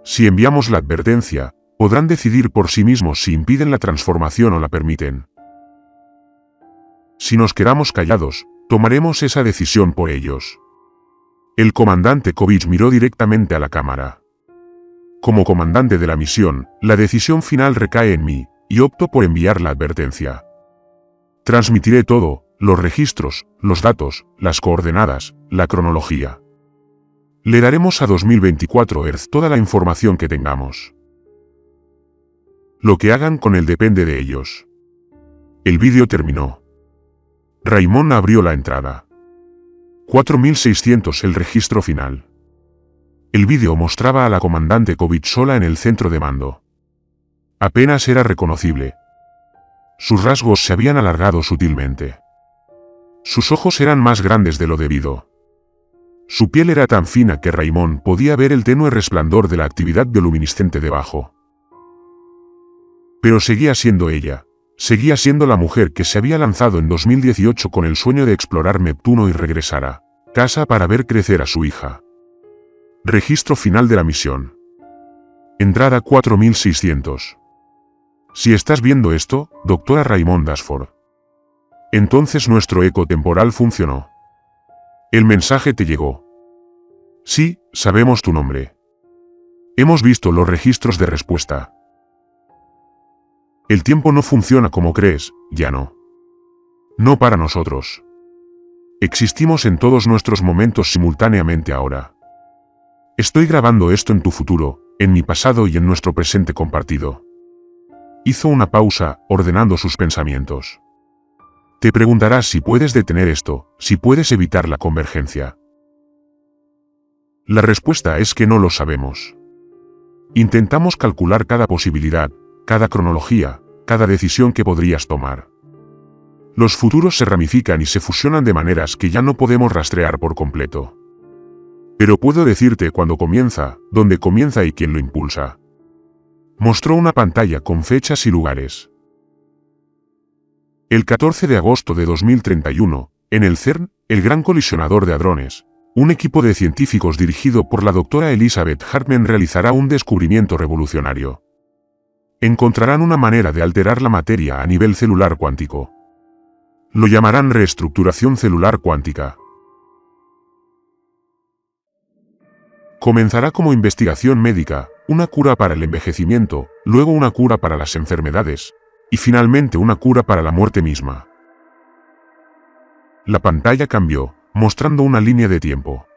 Speaker 1: Si enviamos la advertencia, podrán decidir por sí mismos si impiden la transformación o la permiten. Si nos quedamos callados, tomaremos esa decisión por ellos. El comandante Kovic miró directamente a la cámara. Como comandante de la misión, la decisión final recae en mí, y opto por enviar la advertencia. Transmitiré todo, los registros, los datos, las coordenadas, la cronología. Le daremos a 2024 Earth toda la información que tengamos. Lo que hagan con él depende de ellos. El vídeo terminó. Raymond abrió la entrada. 4600 el registro final. El vídeo mostraba a la comandante Kovic sola en el centro de mando. Apenas era reconocible. Sus rasgos se habían alargado sutilmente. Sus ojos eran más grandes de lo debido. Su piel era tan fina que Raymond podía ver el tenue resplandor de la actividad bioluminiscente debajo. Pero seguía siendo ella. Seguía siendo la mujer que se había lanzado en 2018 con el sueño de explorar Neptuno y regresar a casa para ver crecer a su hija. Registro final de la misión. Entrada 4600. Si estás viendo esto, doctora Raymond Ashford, entonces nuestro eco temporal funcionó. El mensaje te llegó. Sí, sabemos tu nombre. Hemos visto los registros de respuesta. El tiempo no funciona como crees, ya no. No para nosotros. Existimos en todos nuestros momentos simultáneamente ahora. Estoy grabando esto en tu futuro, en mi pasado y en nuestro presente compartido. Hizo una pausa, ordenando sus pensamientos. Te preguntarás si puedes detener esto, si puedes evitar la convergencia. La respuesta es que no lo sabemos. Intentamos calcular cada posibilidad, cada cronología, cada decisión que podrías tomar. Los futuros se ramifican y se fusionan de maneras que ya no podemos rastrear por completo. Pero puedo decirte cuándo comienza, dónde comienza y quién lo impulsa. Mostró una pantalla con fechas y lugares. El 14 de agosto de 2031, en el CERN, el Gran Colisionador de Hadrones, un equipo de científicos dirigido por la doctora Elizabeth Hartman realizará un descubrimiento revolucionario. Encontrarán una manera de alterar la materia a nivel celular cuántico. Lo llamarán reestructuración celular cuántica. Comenzará como investigación médica, una cura para el envejecimiento, luego una cura para las enfermedades, y finalmente una cura para la muerte misma. La pantalla cambió, mostrando una línea de tiempo.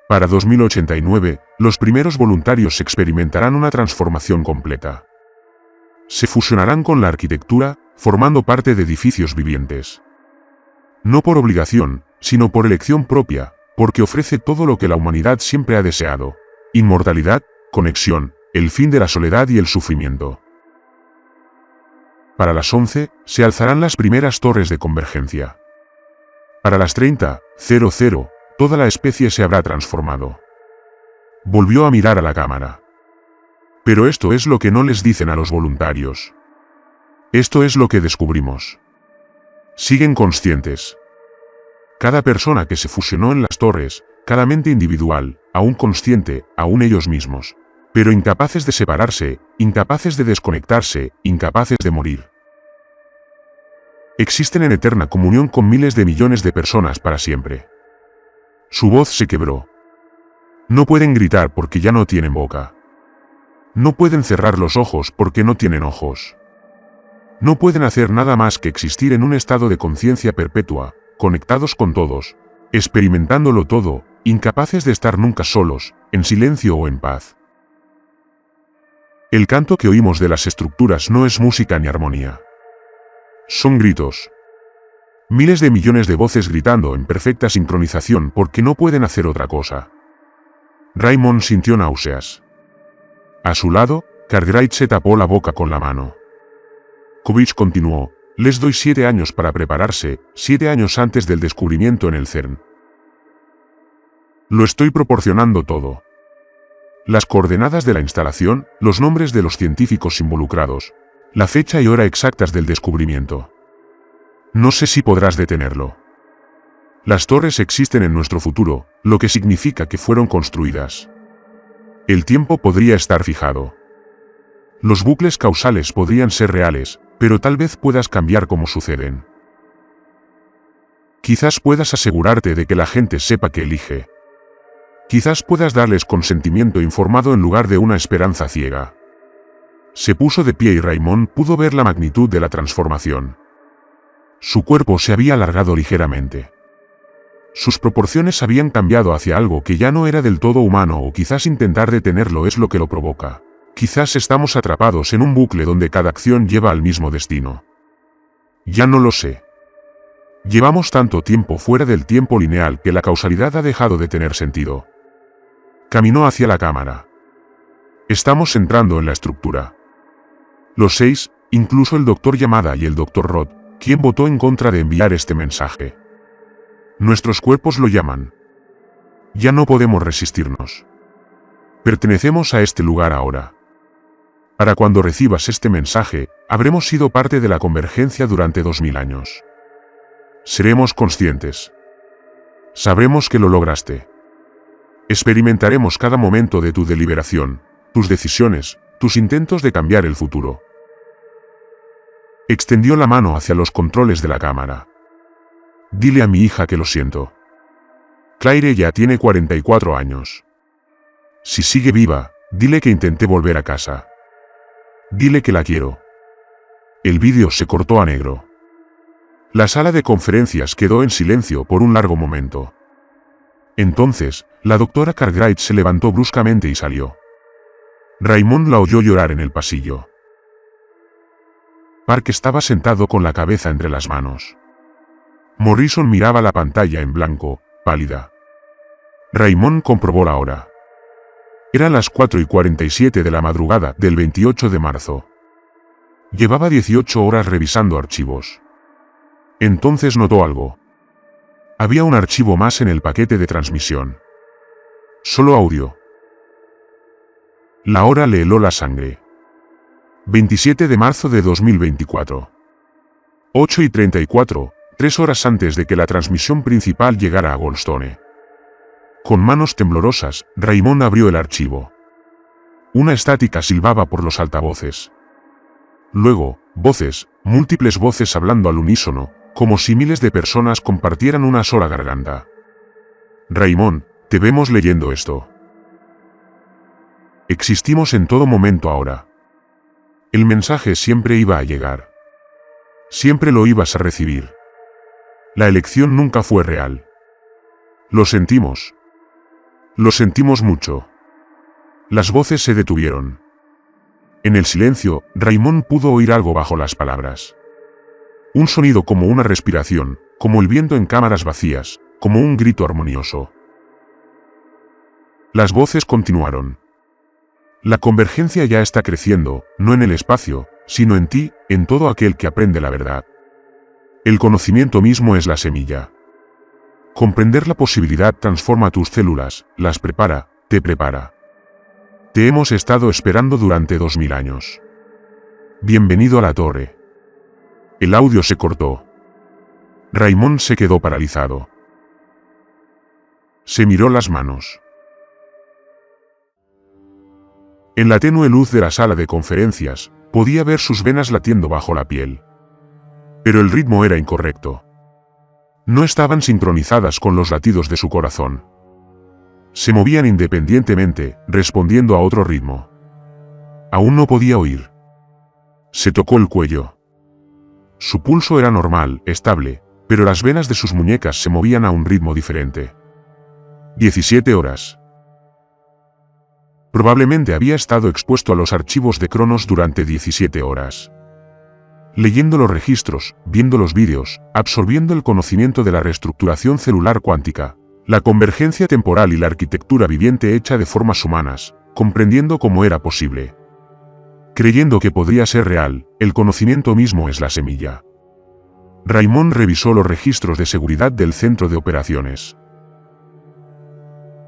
Speaker 1: Para 2089, los primeros voluntarios experimentarán una transformación completa. Se fusionarán con la arquitectura, formando parte de edificios vivientes. No por obligación, sino por elección propia, porque ofrece todo lo que la humanidad siempre ha deseado: inmortalidad, conexión, el fin de la soledad y el sufrimiento. Para las 11, se alzarán las primeras torres de convergencia. Para las 30:00, toda la especie se habrá transformado. Volvió a mirar a la cámara. Pero esto es lo que no les dicen a los voluntarios. Esto es lo que descubrimos. Siguen conscientes. Cada persona que se fusionó en las torres, cada mente individual, aún consciente, aún ellos mismos, pero incapaces de separarse, incapaces de desconectarse, incapaces de morir. Existen en eterna comunión con miles de millones de personas para siempre. Su voz se quebró. No pueden gritar porque ya no tienen boca. No pueden cerrar los ojos porque no tienen ojos. No pueden hacer nada más que existir en un estado de conciencia perpetua, conectados con todos, experimentándolo todo, incapaces de estar nunca solos, en silencio o en paz. El canto que oímos de las estructuras no es música ni armonía. Son gritos. Miles de millones de voces gritando en perfecta sincronización porque no pueden hacer otra cosa. Raymond sintió náuseas. A su lado, Cartwright se tapó la boca con la mano. Kovic continuó: les doy 7 años para prepararse, 7 años antes del descubrimiento en el CERN. Lo estoy proporcionando todo. Las coordenadas de la instalación, los nombres de los científicos involucrados, la fecha y hora exactas del descubrimiento. No sé si podrás detenerlo. Las torres existen en nuestro futuro, lo que significa que fueron construidas. El tiempo podría estar fijado. Los bucles causales podrían ser reales, pero tal vez puedas cambiar cómo suceden. Quizás puedas asegurarte de que la gente sepa que elige. Quizás puedas darles consentimiento informado en lugar de una esperanza ciega. Se puso de pie y Raymond pudo ver la magnitud de la transformación. Su cuerpo se había alargado ligeramente. Sus proporciones habían cambiado hacia algo que ya no era del todo humano, o quizás intentar detenerlo es lo que lo provoca. Quizás estamos atrapados en un bucle donde cada acción lleva al mismo destino. Ya no lo sé. Llevamos tanto tiempo fuera del tiempo lineal que la causalidad ha dejado de tener sentido. Caminó hacia la cámara. Estamos entrando en la estructura. Los 6, incluso el Dr. Yamada y el Dr. Roth, quien votó en contra de enviar este mensaje. Nuestros cuerpos lo llaman. Ya no podemos resistirnos. Pertenecemos a este lugar ahora. Para cuando recibas este mensaje, habremos sido parte de la convergencia durante 2000 años. Seremos conscientes. Sabremos que lo lograste. Experimentaremos cada momento de tu deliberación, tus decisiones, tus intentos de cambiar el futuro. Extendió la mano hacia los controles de la cámara. Dile a mi hija que lo siento. Claire ya tiene 44 años. Si sigue viva, dile que intenté volver a casa. Dile que la quiero. El vídeo se cortó a negro. La sala de conferencias quedó en silencio por un largo momento. Entonces, la doctora Cartwright se levantó bruscamente y salió. Raymond la oyó llorar en el pasillo. Park estaba sentado con la cabeza entre las manos. Morrison miraba la pantalla en blanco, pálida. Raymond comprobó la hora. Eran las 4:47 de la madrugada del 28 de marzo. Llevaba 18 horas revisando archivos. Entonces notó algo. Había un archivo más en el paquete de transmisión. Solo audio. La hora le heló la sangre. 27 de marzo de 2024. 8:34, 3 horas antes de que la transmisión principal llegara a Goldstone. Con manos temblorosas, Raymond abrió el archivo. Una estática silbaba por los altavoces. Luego, voces, múltiples voces hablando al unísono, como si miles de personas compartieran una sola garganta. Raymond, te vemos leyendo esto. Existimos en todo momento ahora. El mensaje siempre iba a llegar. Siempre lo ibas a recibir. La elección nunca fue real. Lo sentimos. Lo sentimos mucho. Las voces se detuvieron. En el silencio, Raymond pudo oír algo bajo las palabras. Un sonido como una respiración, como el viento en cámaras vacías, como un grito armonioso. Las voces continuaron. La convergencia ya está creciendo, no en el espacio, sino en ti, en todo aquel que aprende la verdad. El conocimiento mismo es la semilla. Comprender la posibilidad transforma tus células, las prepara, te prepara. Te hemos estado esperando durante 2000 años. Bienvenido a la torre. El audio se cortó. Raymond se quedó paralizado. Se miró las manos. En la tenue luz de la sala de conferencias, podía ver sus venas latiendo bajo la piel. Pero el ritmo era incorrecto. No estaban sincronizadas con los latidos de su corazón. Se movían independientemente, respondiendo a otro ritmo. Aún no podía oír. Se tocó el cuello. Su pulso era normal, estable, pero las venas de sus muñecas se movían a un ritmo diferente. 17 horas. Probablemente había estado expuesto a los archivos de Cronos durante 17 horas. Leyendo los registros, viendo los vídeos, absorbiendo el conocimiento de la reestructuración celular cuántica, la convergencia temporal y la arquitectura viviente hecha de formas humanas, comprendiendo cómo era posible. Creyendo que podría ser real, el conocimiento mismo es la semilla. Raymond revisó los registros de seguridad del centro de operaciones.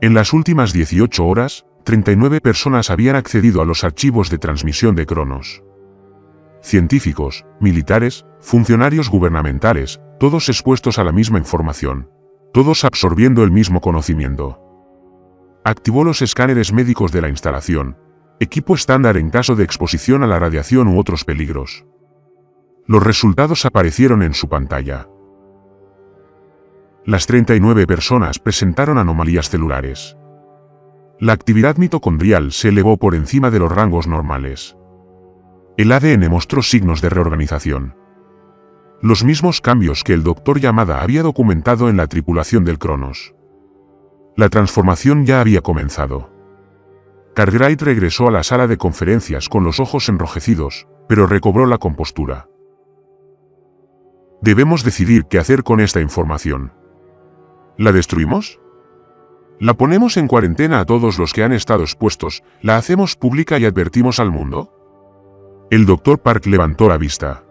Speaker 1: En las últimas 18 horas, 39 personas habían accedido a los archivos de transmisión de Cronos. Científicos, militares, funcionarios gubernamentales, todos expuestos a la misma información. Todos absorbiendo el mismo conocimiento. Activó los escáneres médicos de la instalación, equipo estándar en caso de exposición a la radiación u otros peligros. Los resultados aparecieron en su pantalla. Las 39 personas presentaron anomalías celulares. La actividad mitocondrial se elevó por encima de los rangos normales. El ADN mostró signos de reorganización. Los mismos cambios que el Dr. Yamada había documentado en la tripulación del Cronos. La transformación ya había comenzado. Cartwright regresó a la sala de conferencias con los ojos enrojecidos, pero recobró la compostura. Debemos decidir qué hacer con esta información. ¿La destruimos? ¿La ponemos en cuarentena a todos los que han estado expuestos? ¿La hacemos pública y advertimos al mundo? El Dr. Park levantó la vista.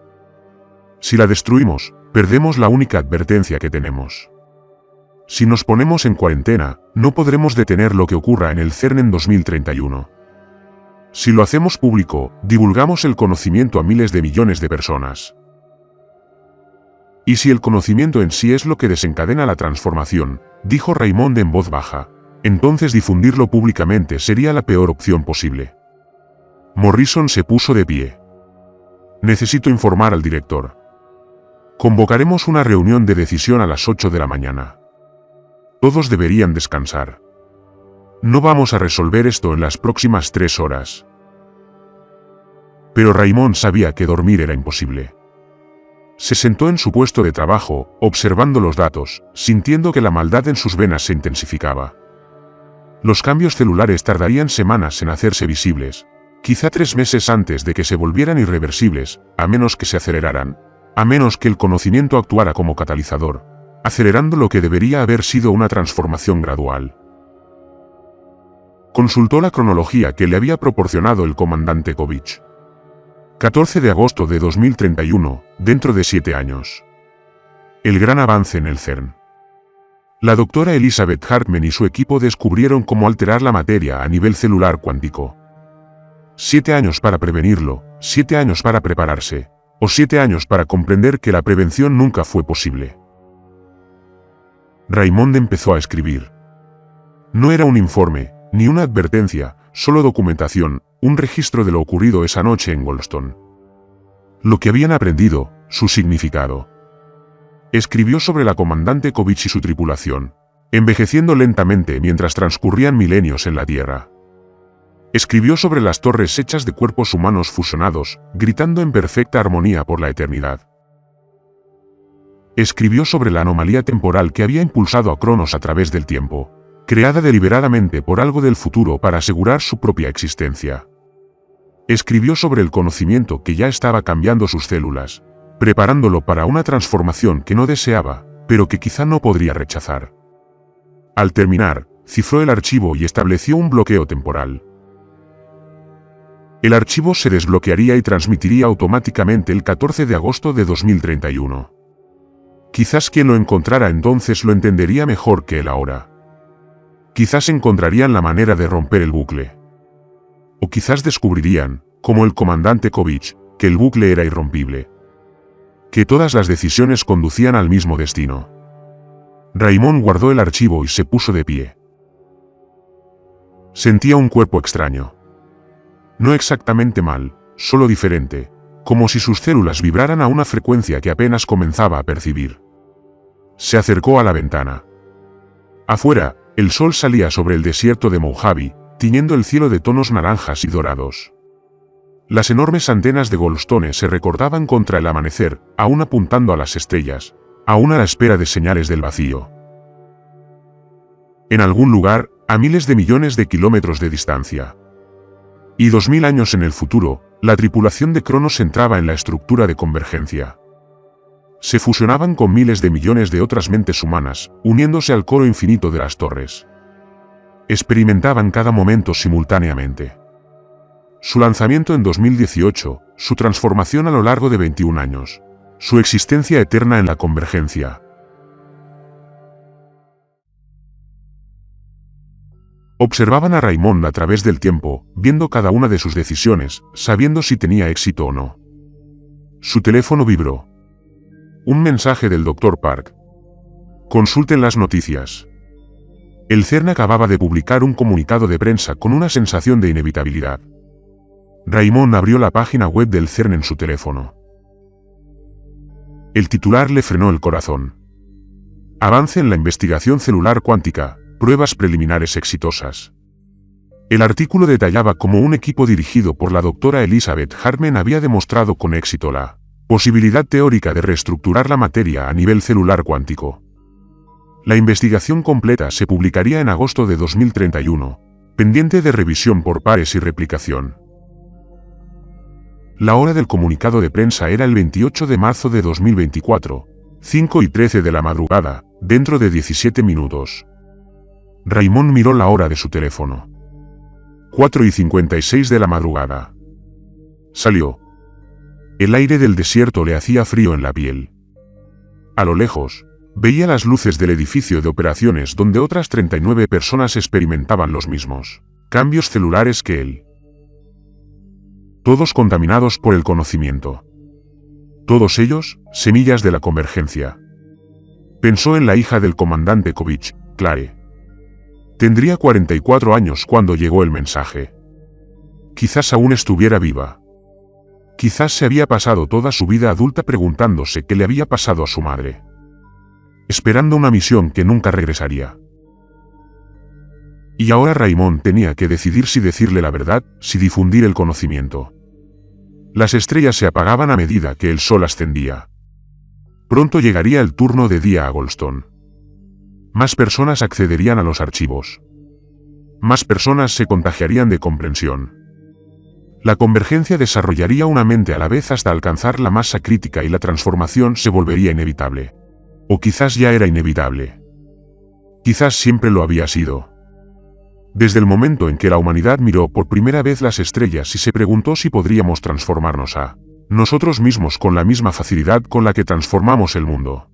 Speaker 1: Si la destruimos, perdemos la única advertencia que tenemos. Si nos ponemos en cuarentena, no podremos detener lo que ocurra en el CERN en 2031. Si lo hacemos público, divulgamos el conocimiento a miles de millones de personas. Y si el conocimiento en sí es lo que desencadena la transformación, dijo Raymond en voz baja, entonces difundirlo públicamente sería la peor opción posible. Morrison se puso de pie. Necesito informar al director. Convocaremos una reunión de decisión a las 8 de la mañana. Todos deberían descansar. No vamos a resolver esto en las próximas 3 horas. Pero Raymond sabía que dormir era imposible. Se sentó en su puesto de trabajo, observando los datos, sintiendo que la maldad en sus venas se intensificaba. Los cambios celulares tardarían semanas en hacerse visibles, quizá 3 meses antes de que se volvieran irreversibles, a menos que se aceleraran, a menos que el conocimiento actuara como catalizador, acelerando lo que debería haber sido una transformación gradual. Consultó la cronología que le había proporcionado el comandante Kovich. 14 de agosto de 2031, dentro de 7 años. El gran avance en el CERN. La doctora Elizabeth Hartman y su equipo descubrieron cómo alterar la materia a nivel celular cuántico. 7 años para prevenirlo, 7 años para prepararse, o 7 años para comprender que la prevención nunca fue posible. Raymond empezó a escribir. No era un informe, ni una advertencia, solo documentación, un registro de lo ocurrido esa noche en Goldstone. Lo que habían aprendido, su significado. Escribió sobre la comandante Kovich y su tripulación, envejeciendo lentamente mientras transcurrían milenios en la Tierra. Escribió sobre las torres hechas de cuerpos humanos fusionados, gritando en perfecta armonía por la eternidad. Escribió sobre la anomalía temporal que había impulsado a Cronos a través del tiempo, creada deliberadamente por algo del futuro para asegurar su propia existencia. Escribió sobre el conocimiento que ya estaba cambiando sus células, preparándolo para una transformación que no deseaba, pero que quizá no podría rechazar. Al terminar, cifró el archivo y estableció un bloqueo temporal. El archivo se desbloquearía y transmitiría automáticamente el 14 de agosto de 2031. Quizás quien lo encontrara entonces lo entendería mejor que él ahora. Quizás encontrarían la manera de romper el bucle. O quizás descubrirían, como el comandante Kovich, que el bucle era irrompible. Que todas las decisiones conducían al mismo destino. Raymond guardó el archivo y se puso de pie. Sentía un cuerpo extraño. No exactamente mal, solo diferente, como si sus células vibraran a una frecuencia que apenas comenzaba a percibir. Se acercó a la ventana. Afuera, el sol salía sobre el desierto de Mojave, tiñendo el cielo de tonos naranjas y dorados. Las enormes antenas de Goldstone se recordaban contra el amanecer, aún apuntando a las estrellas, aún a la espera de señales del vacío. En algún lugar, a miles de millones de kilómetros de distancia. Y 2000 años en el futuro, la tripulación de Cronos entraba en la estructura de convergencia. Se fusionaban con miles de millones de otras mentes humanas, uniéndose al coro infinito de las torres. Experimentaban cada momento simultáneamente. Su lanzamiento en 2018, su transformación a lo largo de 21 años, su existencia eterna en la convergencia. Observaban a Raymond a través del tiempo, viendo cada una de sus decisiones, sabiendo si tenía éxito o no. Su teléfono vibró. Un mensaje del Dr. Park. Consulten las noticias. El CERN acababa de publicar un comunicado de prensa con una sensación de inevitabilidad. Raymond abrió la página web del CERN en su teléfono. El titular le frenó el corazón. Avance en la investigación celular cuántica, pruebas preliminares exitosas. El artículo detallaba cómo un equipo dirigido por la doctora Elizabeth Hartman había demostrado con éxito la posibilidad teórica de reestructurar la materia a nivel celular cuántico. La investigación completa se publicaría en agosto de 2031, pendiente de revisión por pares y replicación. La hora del comunicado de prensa era el 28 de marzo de 2024, 5:13 de la madrugada, dentro de 17 minutos. Raymond miró la hora de su teléfono. 4:56 de la madrugada. Salió. El aire del desierto le hacía frío en la piel. A lo lejos, veía las luces del edificio de operaciones donde otras 39 personas experimentaban los mismos cambios celulares que él. Todos contaminados por el conocimiento. Todos ellos, semillas de la convergencia. Pensó en la hija del comandante Kovich, Clare. Tendría 44 años cuando llegó el mensaje. Quizás aún estuviera viva. Quizás se había pasado toda su vida adulta preguntándose qué le había pasado a su madre. Esperando una misión que nunca regresaría. Y ahora Raymond tenía que decidir si decirle la verdad, si difundir el conocimiento. Las estrellas se apagaban a medida que el sol ascendía. Pronto llegaría el turno de día a Goldstone. Más personas accederían a los archivos. Más personas se contagiarían de comprensión. La convergencia desarrollaría una mente a la vez hasta alcanzar la masa crítica y la transformación se volvería inevitable. O quizás ya era inevitable. Quizás siempre lo había sido. Desde el momento en que la humanidad miró por primera vez las estrellas y se preguntó si podríamos transformarnos a nosotros mismos con la misma facilidad con la que transformamos el mundo.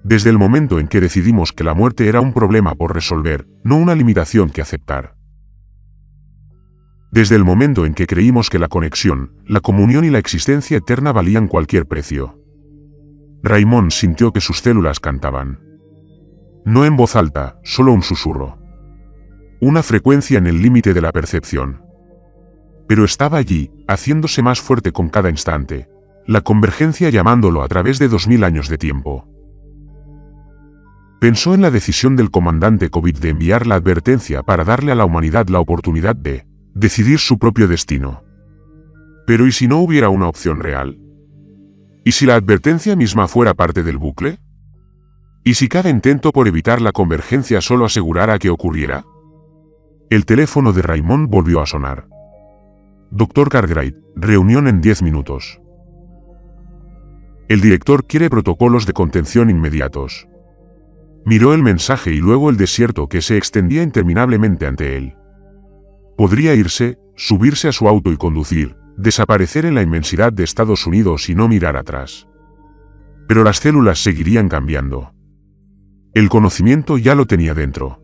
Speaker 1: Desde el momento en que decidimos que la muerte era un problema por resolver, no una limitación que aceptar. Desde el momento en que creímos que la conexión, la comunión y la existencia eterna valían cualquier precio. Raymond sintió que sus células cantaban. No en voz alta, solo un susurro. Una frecuencia en el límite de la percepción. Pero estaba allí, haciéndose más fuerte con cada instante. La convergencia llamándolo a través de 2000 años de tiempo. Pensó en la decisión del comandante Kovich de enviar la advertencia para darle a la humanidad la oportunidad de decidir su propio destino. Pero ¿y si no hubiera una opción real? ¿Y si la advertencia misma fuera parte del bucle? ¿Y si cada intento por evitar la convergencia solo asegurara que ocurriera? El teléfono de Raymond volvió a sonar. Dr. Cartwright, reunión en 10 minutos. El director quiere protocolos de contención inmediatos. Miró el mensaje y luego el desierto que se extendía interminablemente ante él. Podría irse, subirse a su auto y conducir, desaparecer en la inmensidad de Estados Unidos y no mirar atrás. Pero las células seguirían cambiando. El conocimiento ya lo tenía dentro.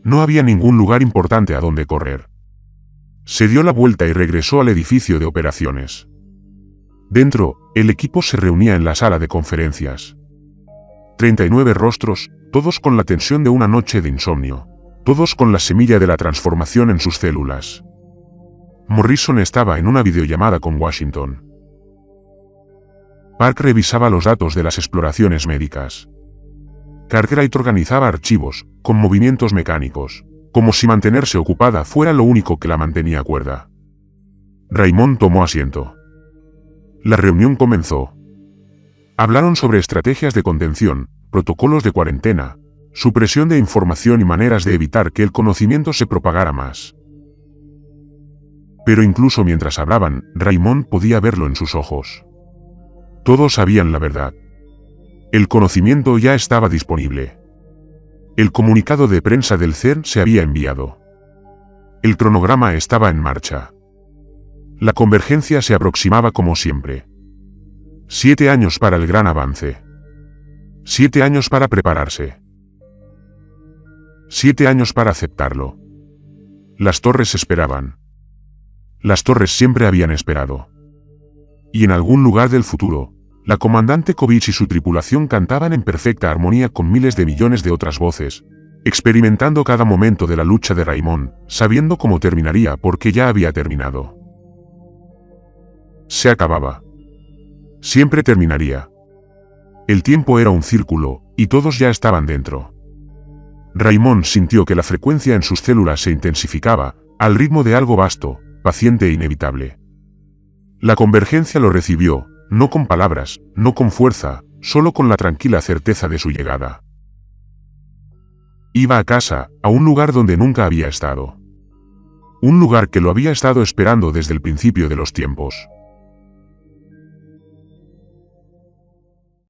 Speaker 1: No había ningún lugar importante a donde correr. Se dio la vuelta y regresó al edificio de operaciones. Dentro, el equipo se reunía en la sala de conferencias. 39 rostros, todos con la tensión de una noche de insomnio. Todos con la semilla de la transformación en sus células. Morrison estaba en una videollamada con Washington. Park revisaba los datos de las exploraciones médicas. Cartwright organizaba archivos, con movimientos mecánicos, como si mantenerse ocupada fuera lo único que la mantenía cuerda. Raymond tomó asiento. La reunión comenzó. Hablaron sobre estrategias de contención, protocolos de cuarentena, supresión de información y maneras de evitar que el conocimiento se propagara más. Pero incluso mientras hablaban, Raymond podía verlo en sus ojos. Todos sabían la verdad. El conocimiento ya estaba disponible. El comunicado de prensa del CERN se había enviado. El cronograma estaba en marcha. La convergencia se aproximaba como siempre. 7 años para el gran avance. 7 años para prepararse. 7 años para aceptarlo. Las torres esperaban. Las torres siempre habían esperado. Y en algún lugar del futuro, la comandante Kovich y su tripulación cantaban en perfecta armonía con miles de millones de otras voces, experimentando cada momento de la lucha de Raymond, sabiendo cómo terminaría porque ya había terminado. Se acababa. Siempre terminaría. El tiempo era un círculo, y todos ya estaban dentro. Raymond sintió que la frecuencia en sus células se intensificaba, al ritmo de algo vasto, paciente e inevitable. La convergencia lo recibió, no con palabras, no con fuerza, solo con la tranquila certeza de su llegada. Iba a casa, a un lugar donde nunca había estado. Un lugar que lo había estado esperando desde el principio de los tiempos.